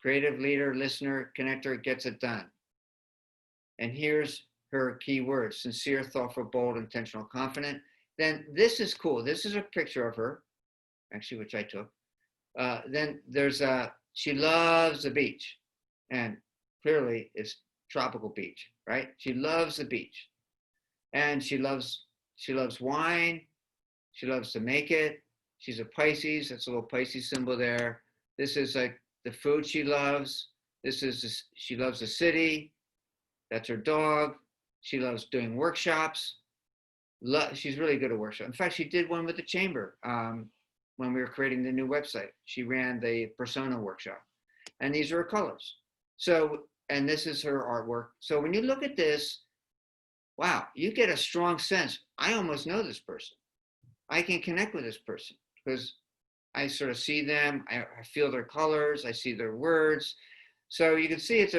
Creative leader, listener, connector, gets it done. And here's her key words: sincere, thoughtful, bold, intentional, confident. Then this is cool. This is a picture of her, actually, which I took. Then there's she loves the beach, and clearly it's tropical beach, right? She loves the beach, and she loves wine. She loves to make it. She's a Pisces. That's a little Pisces symbol there. This is like the food she loves. She loves the city. That's her dog. She loves doing workshops. She's really good at workshops. In fact, she did one with the chamber when we were creating the new website. She ran the persona workshop, and these are her colors. So, and this is her artwork. So when you look at this, wow, you get a strong sense. I almost know this person. I can connect with this person because I sort of see them. I feel their colors. I see their words. So you can see it's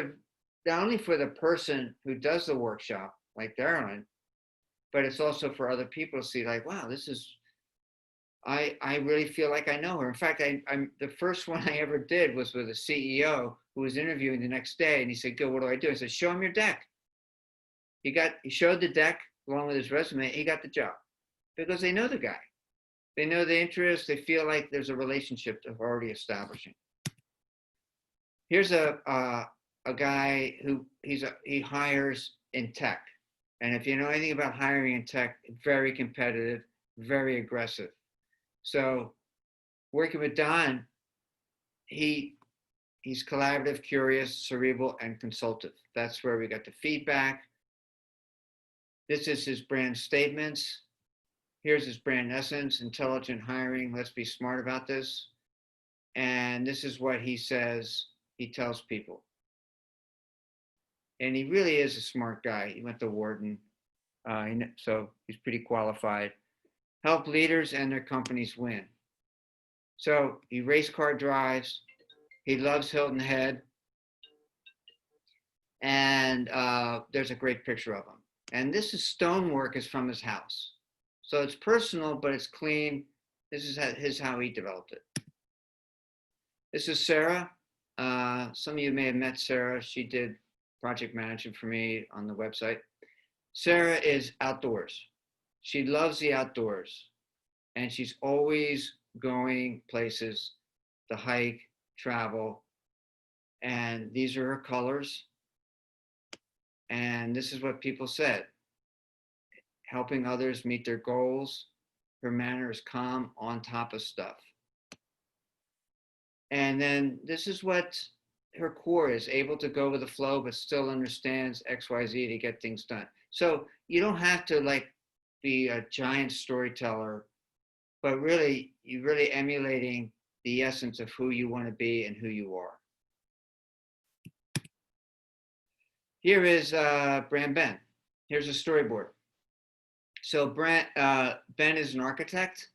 not only for the person who does the workshop, like Darylyn, but it's also for other people to see, like, wow, this is, I really feel like I know her. In fact, I'm the first one I ever did was with a CEO who was interviewing the next day, and he said, "Gil, what do I do?" I said, "Show him your deck." He showed the deck along with his resume. He got the job because they know the guy. They know the interest. They feel like there's a relationship they're already establishing. Here's a guy who he hires in tech. And if you know anything about hiring in tech, very competitive, very aggressive. So working with Don, he's collaborative, curious, cerebral, and consultative. That's where we got the feedback. This is his brand statements. Here's his brand essence: intelligent hiring. Let's be smart about this. And this is what he says he tells people. And he really is a smart guy. He went to Wharton, so he's pretty qualified. Help leaders and their companies win. So he race car drives. He loves Hilton Head. And there's a great picture of him. And this is stonework is from his house. So it's personal, but it's clean. This is how he developed it. This is Sarah. Some of you may have met Sarah. She did project management for me on the website. Sarah is outdoors. She loves the outdoors. And she's always going places to hike, travel. And these are her colors. And this is what people said. Helping others meet their goals. Her manner is calm, on top of stuff. And then this is what her core is, able to go with the flow, but still understands XYZ to get things done. So you don't have to like be a giant storyteller, but really, you're really emulating the essence of who you want to be and who you are. Here is Brand Ben. Here's a storyboard. So Ben is an architect.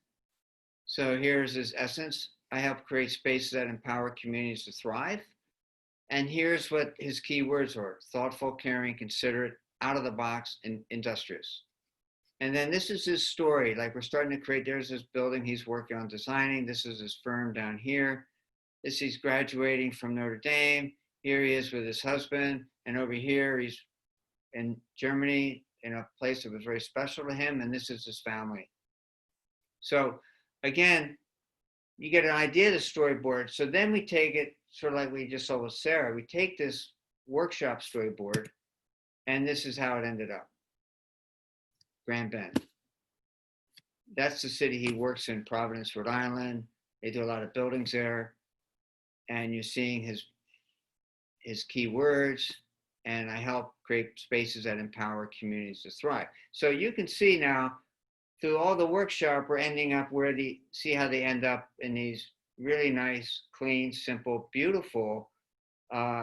So here's his essence. I help create spaces that empower communities to thrive. And here's what his key words are: thoughtful, caring, considerate, out of the box, and industrious. And then this is his story. Like, we're starting to create, there's this building he's working on designing. This is his firm down here. He's graduating from Notre Dame. Here he is with his husband. And over here, he's in Germany in a place that was very special to him. And this is his family. So again, you get an idea of the storyboard. So then we take it sort of like we just saw with Sarah. We take this workshop storyboard, and this is how it ended up. Grand Bend. That's the city he works in, Providence, Rhode Island. They do a lot of buildings there. And you're seeing his key words, and I help create spaces that empower communities to thrive. So you can see now, through all the workshop, we're ending up see how they end up in these really nice, clean, simple, beautiful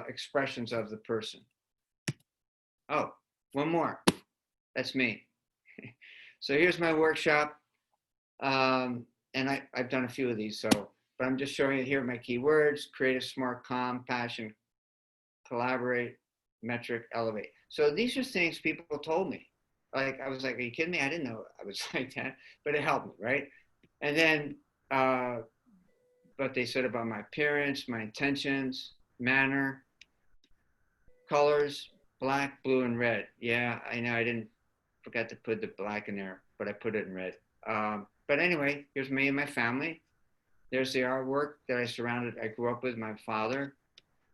expressions of the person. Oh, one more. That's me. So here's my workshop. And I've done a few of these, but I'm just showing you here my keywords: creative, smart, calm, passion, collaborate, metric, elevate. So these are things people told me. Like, I was like, are you kidding me? I didn't know I was like that, but it helped me, right? And then what they said about my appearance, my intentions, manner, colors, black, blue, and red. Yeah, I know I forgot to put the black in there, but I put it in red. But anyway, here's me and my family. There's the artwork that I grew up with, my father.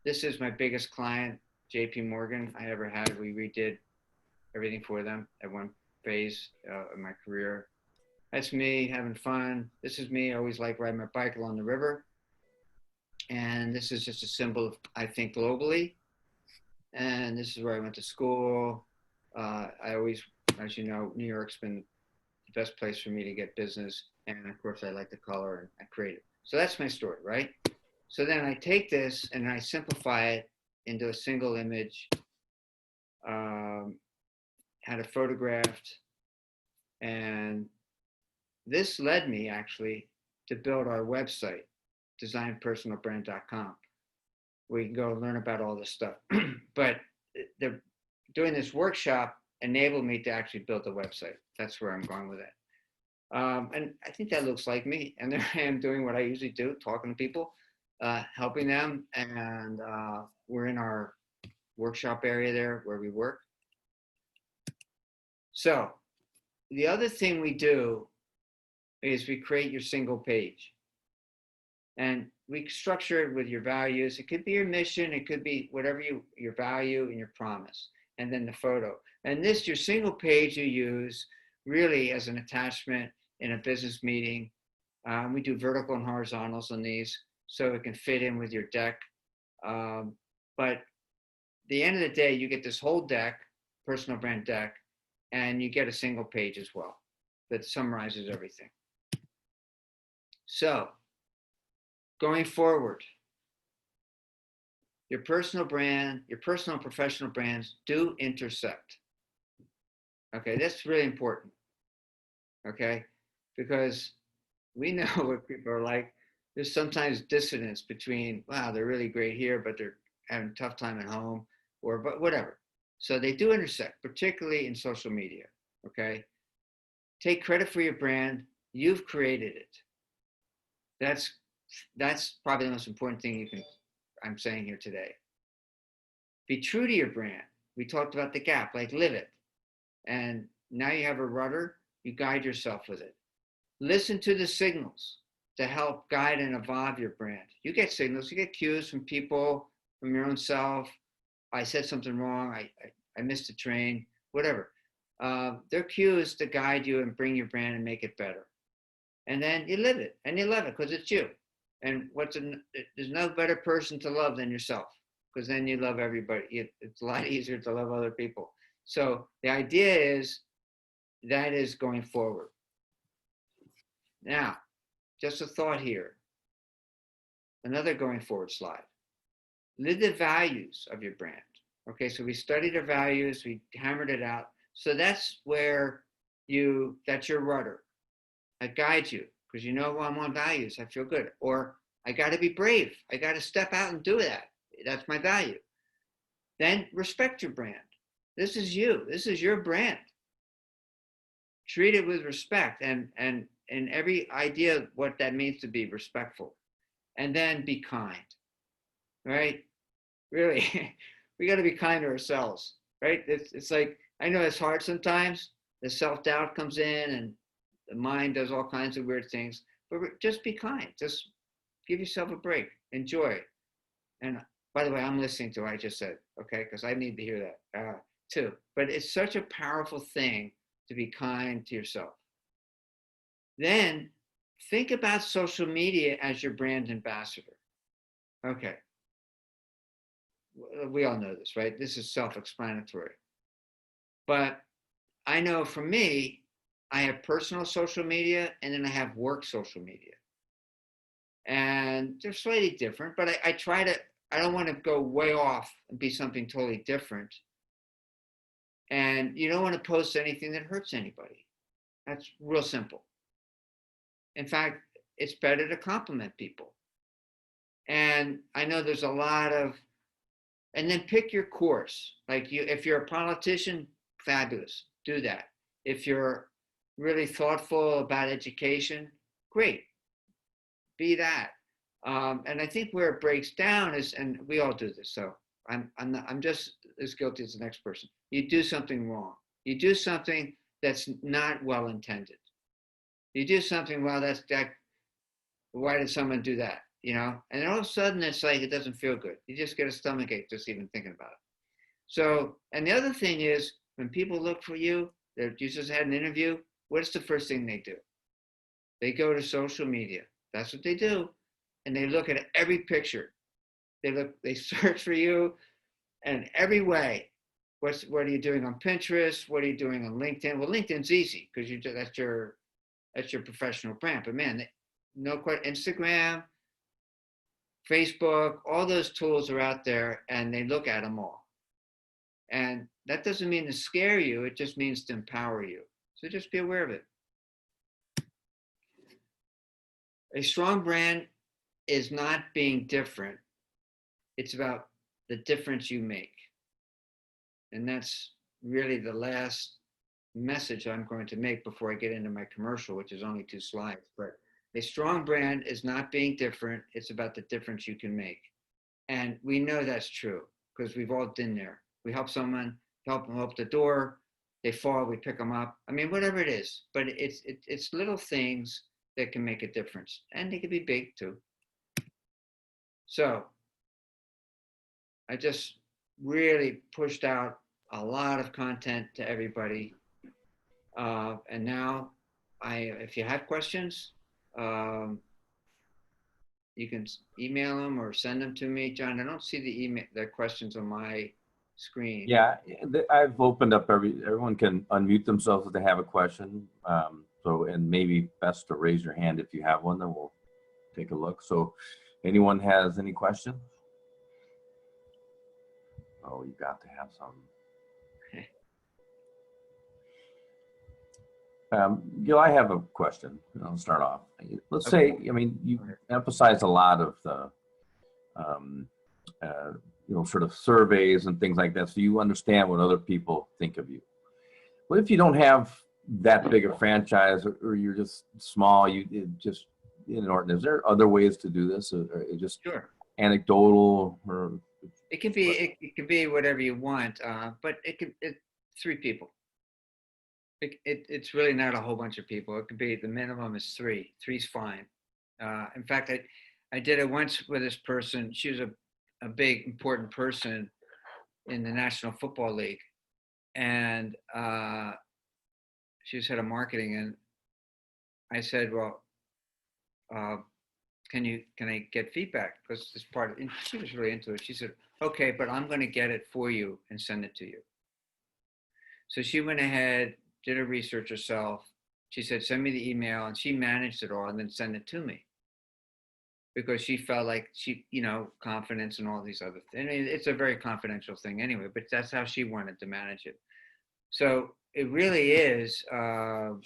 This is my biggest client, JP Morgan, I ever had. We redid everything for them at one phase of my career. That's me having fun. This is me. I always like riding my bike along the river. And this is just a symbol of, I think, globally. And this is where I went to school. I always, as you know, New York's been the best place for me to get business. And of course, I like the color and I create it. So that's my story, right? So then I take this and I simplify it into a single image, had it photographed, and this led me actually to build our website, designpersonalbrand.com. We can go learn about all this stuff. But doing this workshop enabled me to actually build the website. That's where I'm going with it. And I think that looks like me. And there I am doing what I usually do, talking to people, helping them. And we're in our workshop area there where we work. So the other thing we do is we create your single page. And we structure it with your values. It could be your mission. It could be whatever your value and your promise. And then the photo. And this, your single page, you use really as an attachment in a business meeting. We do vertical and horizontals on these so it can fit in with your deck. But at the end of the day, you get this whole deck, personal brand deck, and you get a single page as well that summarizes everything. So going forward, Your personal brand, your personal and professional brands do intersect. Okay, that's really important. Okay, because we know what people are like. There's sometimes dissonance between, wow, they're really great here, but they're having a tough time at home, or but whatever. So they do intersect, particularly in social media. Okay, take credit for your brand. You've created it. That's that's probably the most important thing I'm saying here today. Be true to your brand. We talked about the gap, like live it. And now you have a rudder, you guide yourself with it. Listen to the signals to help guide and evolve your brand. You get signals, you get cues from people, from your own self. I said something wrong, I missed a train, whatever. They're cues to guide you and bring your brand and make it better. And then you live it and you love it because it's you. And there's no better person to love than yourself, because then you love everybody. It's a lot easier to love other people. So the idea is that is going forward. Now, just a thought here. Another going forward slide. Live the values of your brand. Okay, so we studied our values, we hammered it out. So that's where that's your rudder. I guide you because you know, well, I'm on values. I feel good. Or I got to be brave. I got to step out and do that. That's my value. Then respect your brand. This is you. This is your brand. Treat it with respect and every idea of what that means to be respectful. And then be kind. Right? Really, we got to be kind to ourselves. Right? It's like, I know it's hard sometimes. The self-doubt comes in and the mind does all kinds of weird things, but just be kind. Just give yourself a break. Enjoy. And by the way, I'm listening to what I just said, okay? Because I need to hear that too. But it's such a powerful thing to be kind to yourself. Then think about social media as your brand ambassador. Okay. We all know this, right? This is self-explanatory. But I know for me, I have personal social media and then I have work social media. And they're slightly different, but I try to, I don't want to go way off and be something totally different. And you don't want to post anything that hurts anybody. That's real simple. In fact, it's better to compliment people. And I know there's a lot of, and then pick your course. Like if you're a politician, fabulous, do that. If you're really thoughtful about education, great, be that. And I think where it breaks down is, and we all do this, so I'm just as guilty as the next person. You do something wrong. You do something that's not well intended. You do something, well, why did someone do that? You know, and then all of a sudden it's like it doesn't feel good. You just get a stomachache just even thinking about it. So, and the other thing is, when people look for you, you just had an interview, what's the first thing they do? They go to social media. That's what they do. And they look at every picture. They search for you in every way. What are you doing on Pinterest? What are you doing on LinkedIn? Well, LinkedIn's easy because that's your professional brand. But man, no question, Instagram, Facebook, all those tools are out there and they look at them all. And that doesn't mean to scare you. It just means to empower you. So just be aware of it. A strong brand is not being different. It's about the difference you make. And that's really the last message I'm going to make before I get into my commercial, which is only 2 slides. But a strong brand is not being different. It's about the difference you can make. And we know that's true because we've all been there. We help someone, help them open the door, they fall, we pick them up. I mean, whatever it is, but it's little things that can make a difference, and they can be big too. So I just really pushed out a lot of content to everybody. And now if you have questions, you can email them or send them to me. John, I don't see the questions on my screen. Yeah, I've opened up everyone can unmute themselves if they have a question. And maybe best to raise your hand if you have one, then we'll take a look. So anyone has any questions? Oh, you got to have some. Gil, I have a question. I'll start off. Let's say, I mean, you emphasize a lot of the, sort of surveys and things like that, so you understand what other people think of you. What if you don't have that big a franchise, or you're just small, just inordinate? Is there other ways to do this, or just Sure. anecdotal, or? It can be whatever you want, but it's 3 people. It's really not a whole bunch of people. It could be, the minimum is 3. 3's fine. In fact, I did it once with this person. She was a big, important person in the National Football League. And she was head of marketing. And I said, well, can I get feedback? Because this part of, and she was really into it. She said, okay, but I'm going to get it for you and send it to you. So she went ahead, did her research herself. She said, send me the email, and she managed it all and then sent it to me. Because she felt like confidence and all these other things. I mean, it's a very confidential thing anyway, but that's how she wanted to manage it. So it really is. And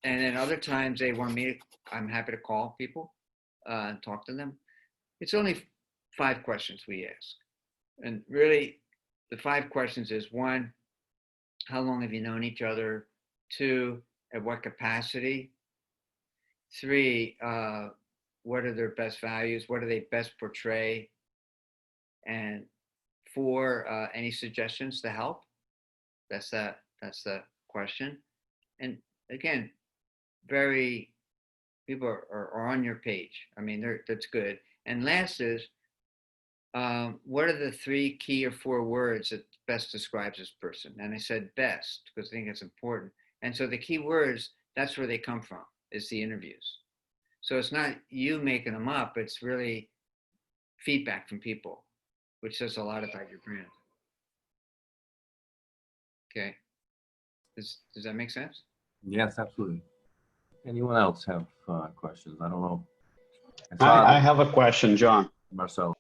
then other times they want me, I'm happy to call people and talk to them. It's only 5 questions we ask. And really, the 5 questions is: 1, how long have you known each other? 2, at what capacity? 3, what are their best values? What do they best portray? And 4, any suggestions to help? That's the question. And again, people are on your page. I mean, that's good. And last is, what are the 3 key or 4 words that best describes this person? And I said best, because I think it's important. And so the key words, that's where they come from, is the interviews. So it's not you making them up, it's really feedback from people, which says a lot about your brand. Okay. Does that make sense? Yes, absolutely. Anyone else have questions? I don't know. I have a question, John. Marcel.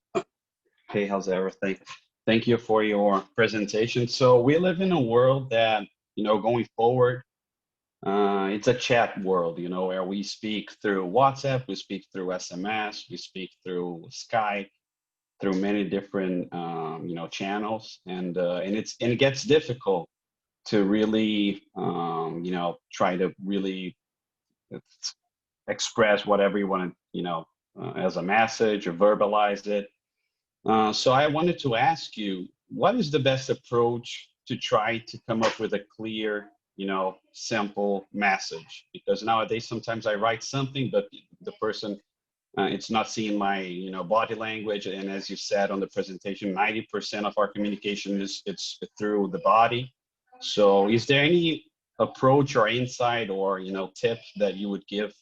Hey, how's everything? Thank you for your presentation. So we live in a world that, going forward, it's a chat world, where we speak through WhatsApp, we speak through SMS, we speak through Skype, through many different, channels, and it gets difficult to really, try to really express whatever you want to, as a message or verbalize it. So I wanted to ask you, what is the best approach to try to come up with a clear, simple message? Because nowadays, sometimes I write something, but the person, it's not seeing my, body language. And as you said on the presentation, 90% of our communication it's through the body. So is there any approach or insight or, tip that you would give,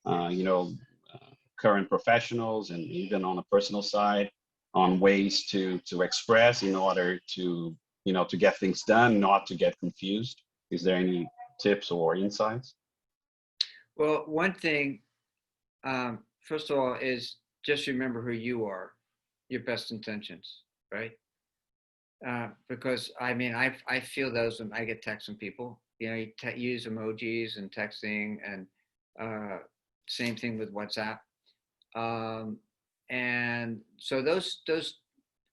current professionals, and even on a personal side, on ways to express in order to, to get things done, not to get confused? Is there any tips or insights? Well, one thing, first of all, is just remember who you are, your best intentions, right? Because I mean, I feel those when I get texts from people. You use emojis and texting, and same thing with WhatsApp. And so those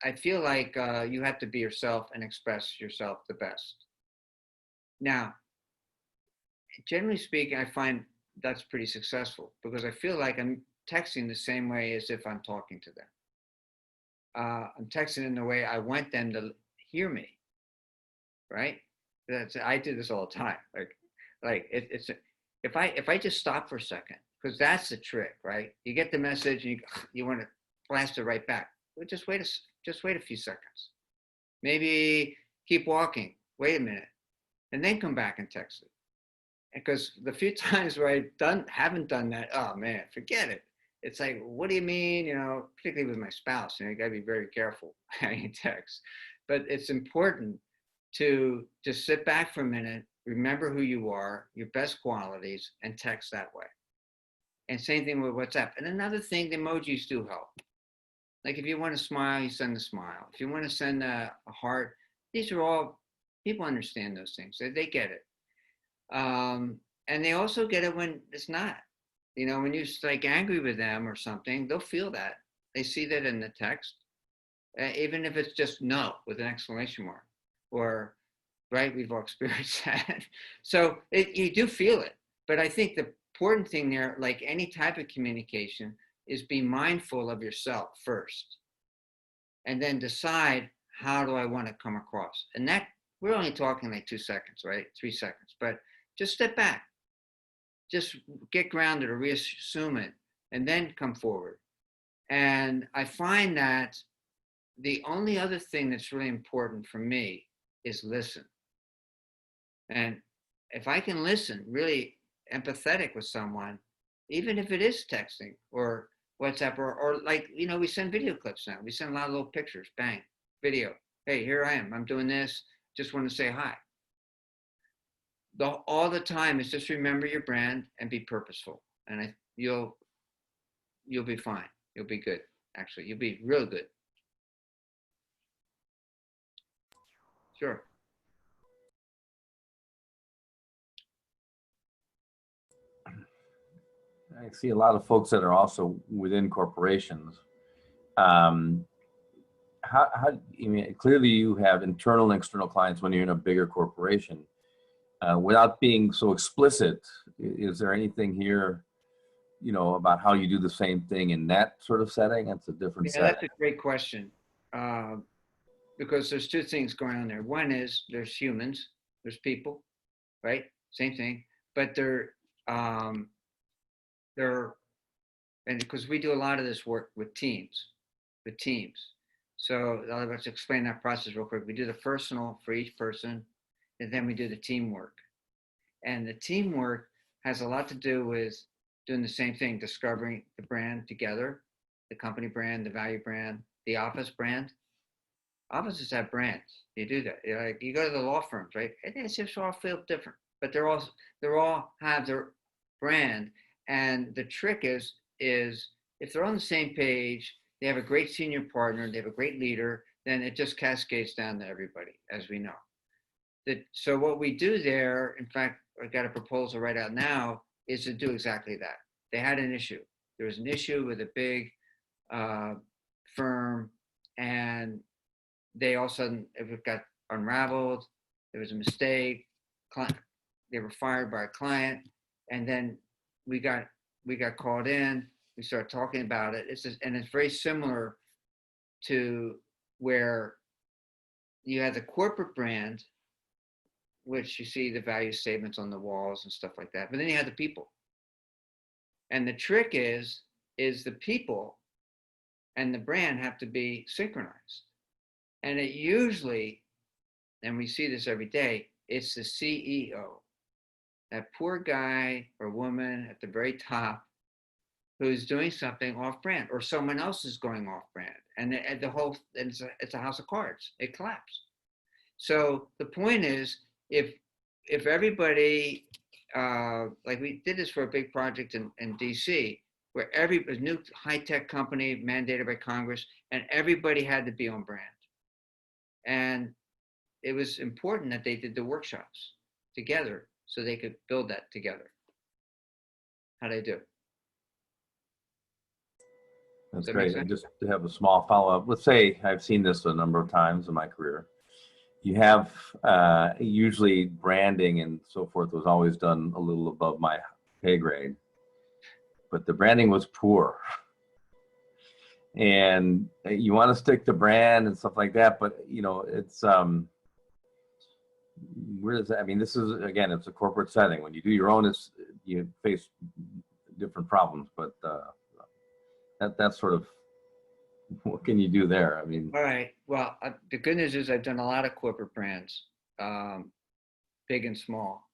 I feel like you have to be yourself and express yourself the best. Now, generally speaking, I find that's pretty successful, because I feel like I'm texting the same way as if I'm talking to them. I'm texting in the way I want them to hear me, right? I do this all the time. Like it's if I just stop for a second, because that's the trick, right? You get the message and you want to blast it right back. Well, just wait a few seconds. Maybe keep walking. Wait a minute, and then come back and text it. Because the few times where I haven't done that, oh man, forget it. It's like, what do you mean? Particularly with my spouse, you got to be very careful how you text. But it's important to just sit back for a minute, remember who you are, your best qualities, and text that way. And same thing with WhatsApp. And another thing, the emojis do help. Like if you want to smile, you send a smile. If you want to send a heart, these are all, people understand those things. They get it. And they also get it when it's not. You know, when you're like angry with them or something, they'll feel that. They see that in the text, even if it's just no with an exclamation mark, or right. We've all experienced that. So you do feel it. But I think the important thing there, like any type of communication, is be mindful of yourself first, and then decide how do I want to come across. And that we're only talking like 2 seconds, right? 3 seconds. But just step back, just get grounded or reassume it, and then come forward. And I find that the only other thing that's really important for me is listen. And if I can listen, really empathetic with someone, even if it is texting or WhatsApp or like, you know, we send video clips now. We send a lot of little pictures, bang, video. Hey, here I am. I'm doing this. Just want to say hi. All the time is just remember your brand and be purposeful. And you'll be fine. You'll be good. Actually, you'll be real good. Sure. I see a lot of folks that are also within corporations. How, I mean, clearly you have internal and external clients when you're in a bigger corporation. Without being so explicit, is there anything here, you know, about how you do the same thing in that sort of setting? It's a different setting. That's a great question. Because there's two things going on there. One is there's humans, there's people, right? Same thing, but and because we do a lot of this work with teams. So let's explain that process real quick. We do the personal for each person, and then we do the teamwork. And the teamwork has a lot to do with doing the same thing, discovering the brand together, the company brand, the value brand, the office brand. Offices have brands. You do that. Like you go to the law firms, right? It just all feel different, but they're all have their brand. And the trick is if they're on the same page, they have a great senior partner, they have a great leader, then it just cascades down to everybody, as we know. So what we do there, in fact, I got a proposal right out now, is to do exactly that. They had an issue. There was an issue with a big firm, and they all of a sudden it got unraveled. There was a mistake. They were fired by a client, and then we got called in. We started talking about it. And it's very similar to where you have the corporate brand, which you see the value statements on the walls and stuff like that. But then you have the people. And the trick is the people and the brand have to be synchronized. And it usually, and we see this every day, it's the CEO, that poor guy or woman at the very top who's doing something off brand, or someone else is going off brand. And the whole, it's a house of cards. It collapsed. So the point is, if everybody, like we did this for a big project in DC, where a new high-tech company mandated by Congress, and everybody had to be on brand. And it was important that they did the workshops together so they could build that together. How'd I do? That's great. And just to have a small follow-up, let's say I've seen this a number of times in my career. You have usually branding and so forth was always done a little above my pay grade, but the branding was poor. And you want to stick to brand and stuff like that, but you know, it's where does that, I mean, this is, again, it's a corporate setting. When you do your own, you face different problems, but that's sort of, what can you do there? I mean, all right. Well, the good news is I've done a lot of corporate brands, big and small.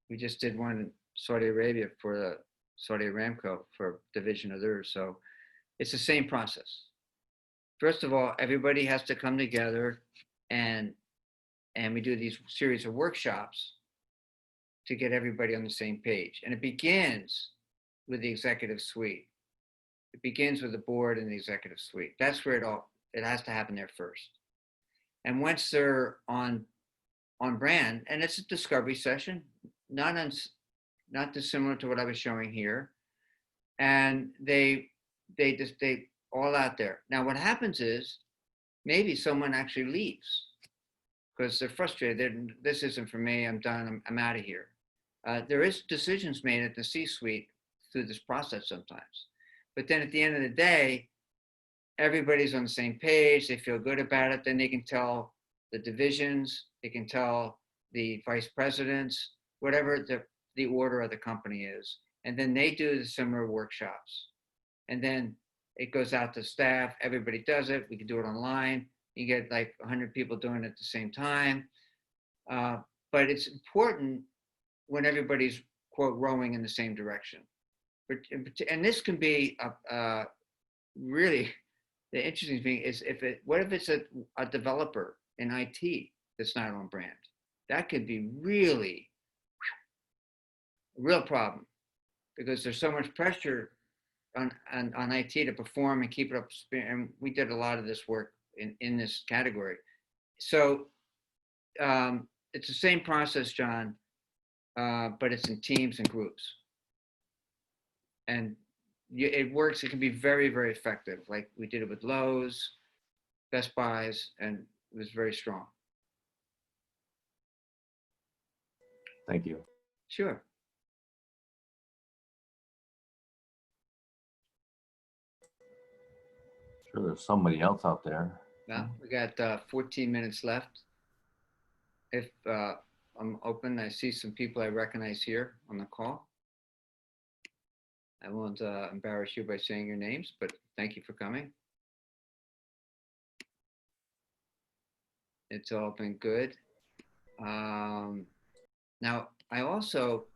We just did one in Saudi Arabia for the Saudi Aramco for a division of theirs. So it's the same process. First of all, everybody has to come together, and we do these series of workshops to get everybody on the same page. And it begins with the executive suite. It begins with the board and the executive suite. That's where it has to happen there first. And once they're on brand, and it's a discovery session, not dissimilar to what I was showing here, and they all out there. Now what happens is maybe someone actually leaves because they're frustrated. This isn't for me. I'm done. I'm out of here. There is decisions made at the C-suite through this process sometimes, but then at the end of the day, everybody's on the same page. They feel good about it. Then they can tell the divisions. They can tell the vice presidents, whatever the order of the company is, and then they do the similar workshops, and then it goes out to staff. Everybody does it. We can do it online. You get like 100 people doing it at the same time. But it's important when everybody's, quote, rowing in the same direction. And this can be really, the interesting thing is what if it's a developer in IT that's not on brand? That could be really a real problem because there's so much pressure on IT to perform and keep it up. And we did a lot of this work in this category. So it's the same process, John, but it's in teams and groups. And it works. It can be very, very effective. Like we did it with Lowe's, Best Buys, and it was very strong. Thank you. Sure. Sure, there's somebody else out there. Well, we got 14 minutes left. If I'm open, I see some people I recognize here on the call. I won't embarrass you by saying your names, but thank you for coming. It's all been good. Now, I also,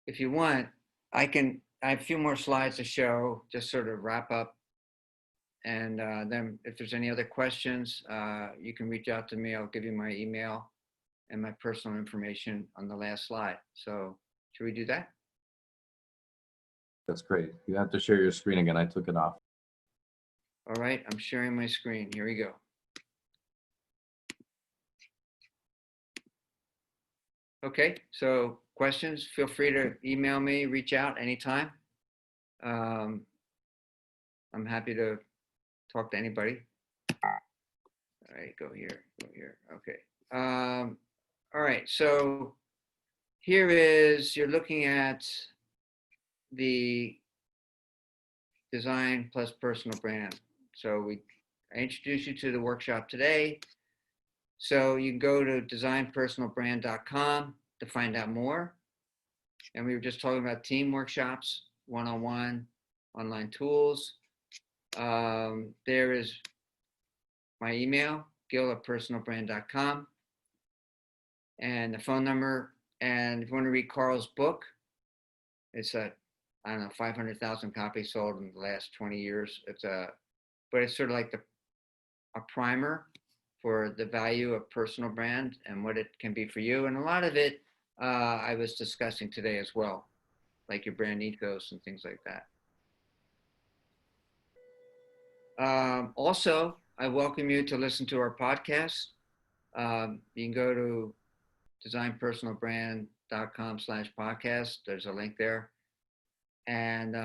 if you want, I have a few more slides to show, just sort of wrap up. And then if there's any other questions, you can reach out to me. I'll give you my email and my personal information on the last slide. So should we do that? That's great. You have to share your screen again. I took it off. All right, I'm sharing my screen. Here we go. Okay, so questions, feel free to email me, reach out anytime. I'm happy to talk to anybody. All right, go here. Okay. All right, so here is, you're looking at the design plus personal brand. So I introduced you to the workshop today. So you can go to designpersonalbrand.com to find out more. And we were just talking about team workshops, one-on-one, online tools. There is my email, gil@personalbrand.com, and the phone number. And if you want to read Carl's book, it's I don't know, 500,000 copies sold in the last 20 years. But it's sort of like a primer for the value of personal brand and what it can be for you. And a lot of it I was discussing today as well, like your brand ethos and things like that. Also, I welcome you to listen to our podcast. You can go to designpersonalbrand.com/podcast. There's a link there. And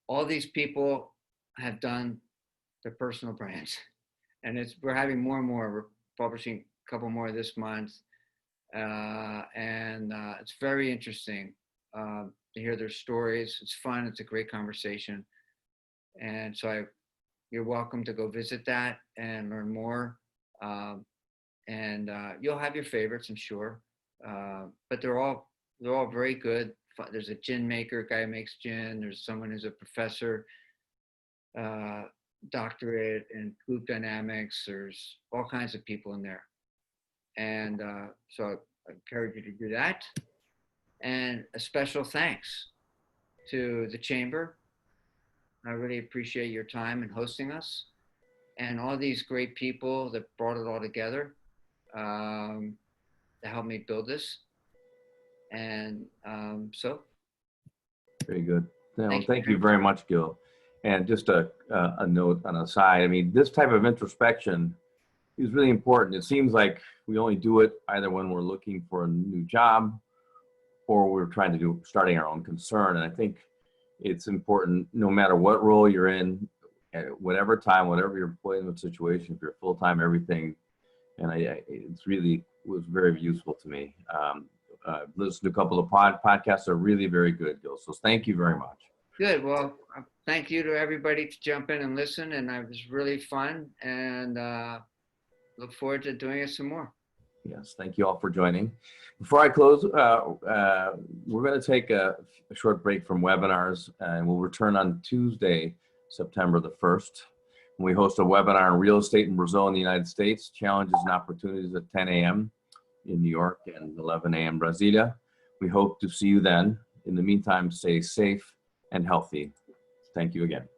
all these people have done their personal brands. And we're having more and more. We're publishing a couple more this month. And it's very interesting to hear their stories. It's fun. It's a great conversation. And so you're welcome to go visit that and learn more. And you'll have your favorites, I'm sure. But they're all very good. There's a gin maker, guy who makes gin. There's someone who's a professor, doctorate in group dynamics. There's all kinds of people in there. And so I encourage you to do that. And a special thanks to the Chamber. I really appreciate your time in hosting us and all these great people that brought it all together to help me build this. And so. Very good. Thank you very much, Gil. And just a note on a side, I mean, this type of introspection is really important. It seems like we only do it either when we're looking for a new job or we're trying to do starting our own concern. And I think it's important, no matter what role you're in, at whatever time, whatever your employment situation, if you're full-time, everything. And it's really was very useful to me. Listened to a couple of podcasts are really very good, Gil. So thank you very much. Good. Well, thank you to everybody to jump in and listen. And it was really fun, and look forward to doing it some more. Yes, thank you all for joining. Before I close, we're going to take a short break from webinars, and we'll return on Tuesday, September the 1st. When we host a webinar on real estate in Brazil and the United States, challenges and opportunities at 10 a.m. in New York and 11 a.m. Brasilia. We hope to see you then. In the meantime, stay safe and healthy. Thank you again.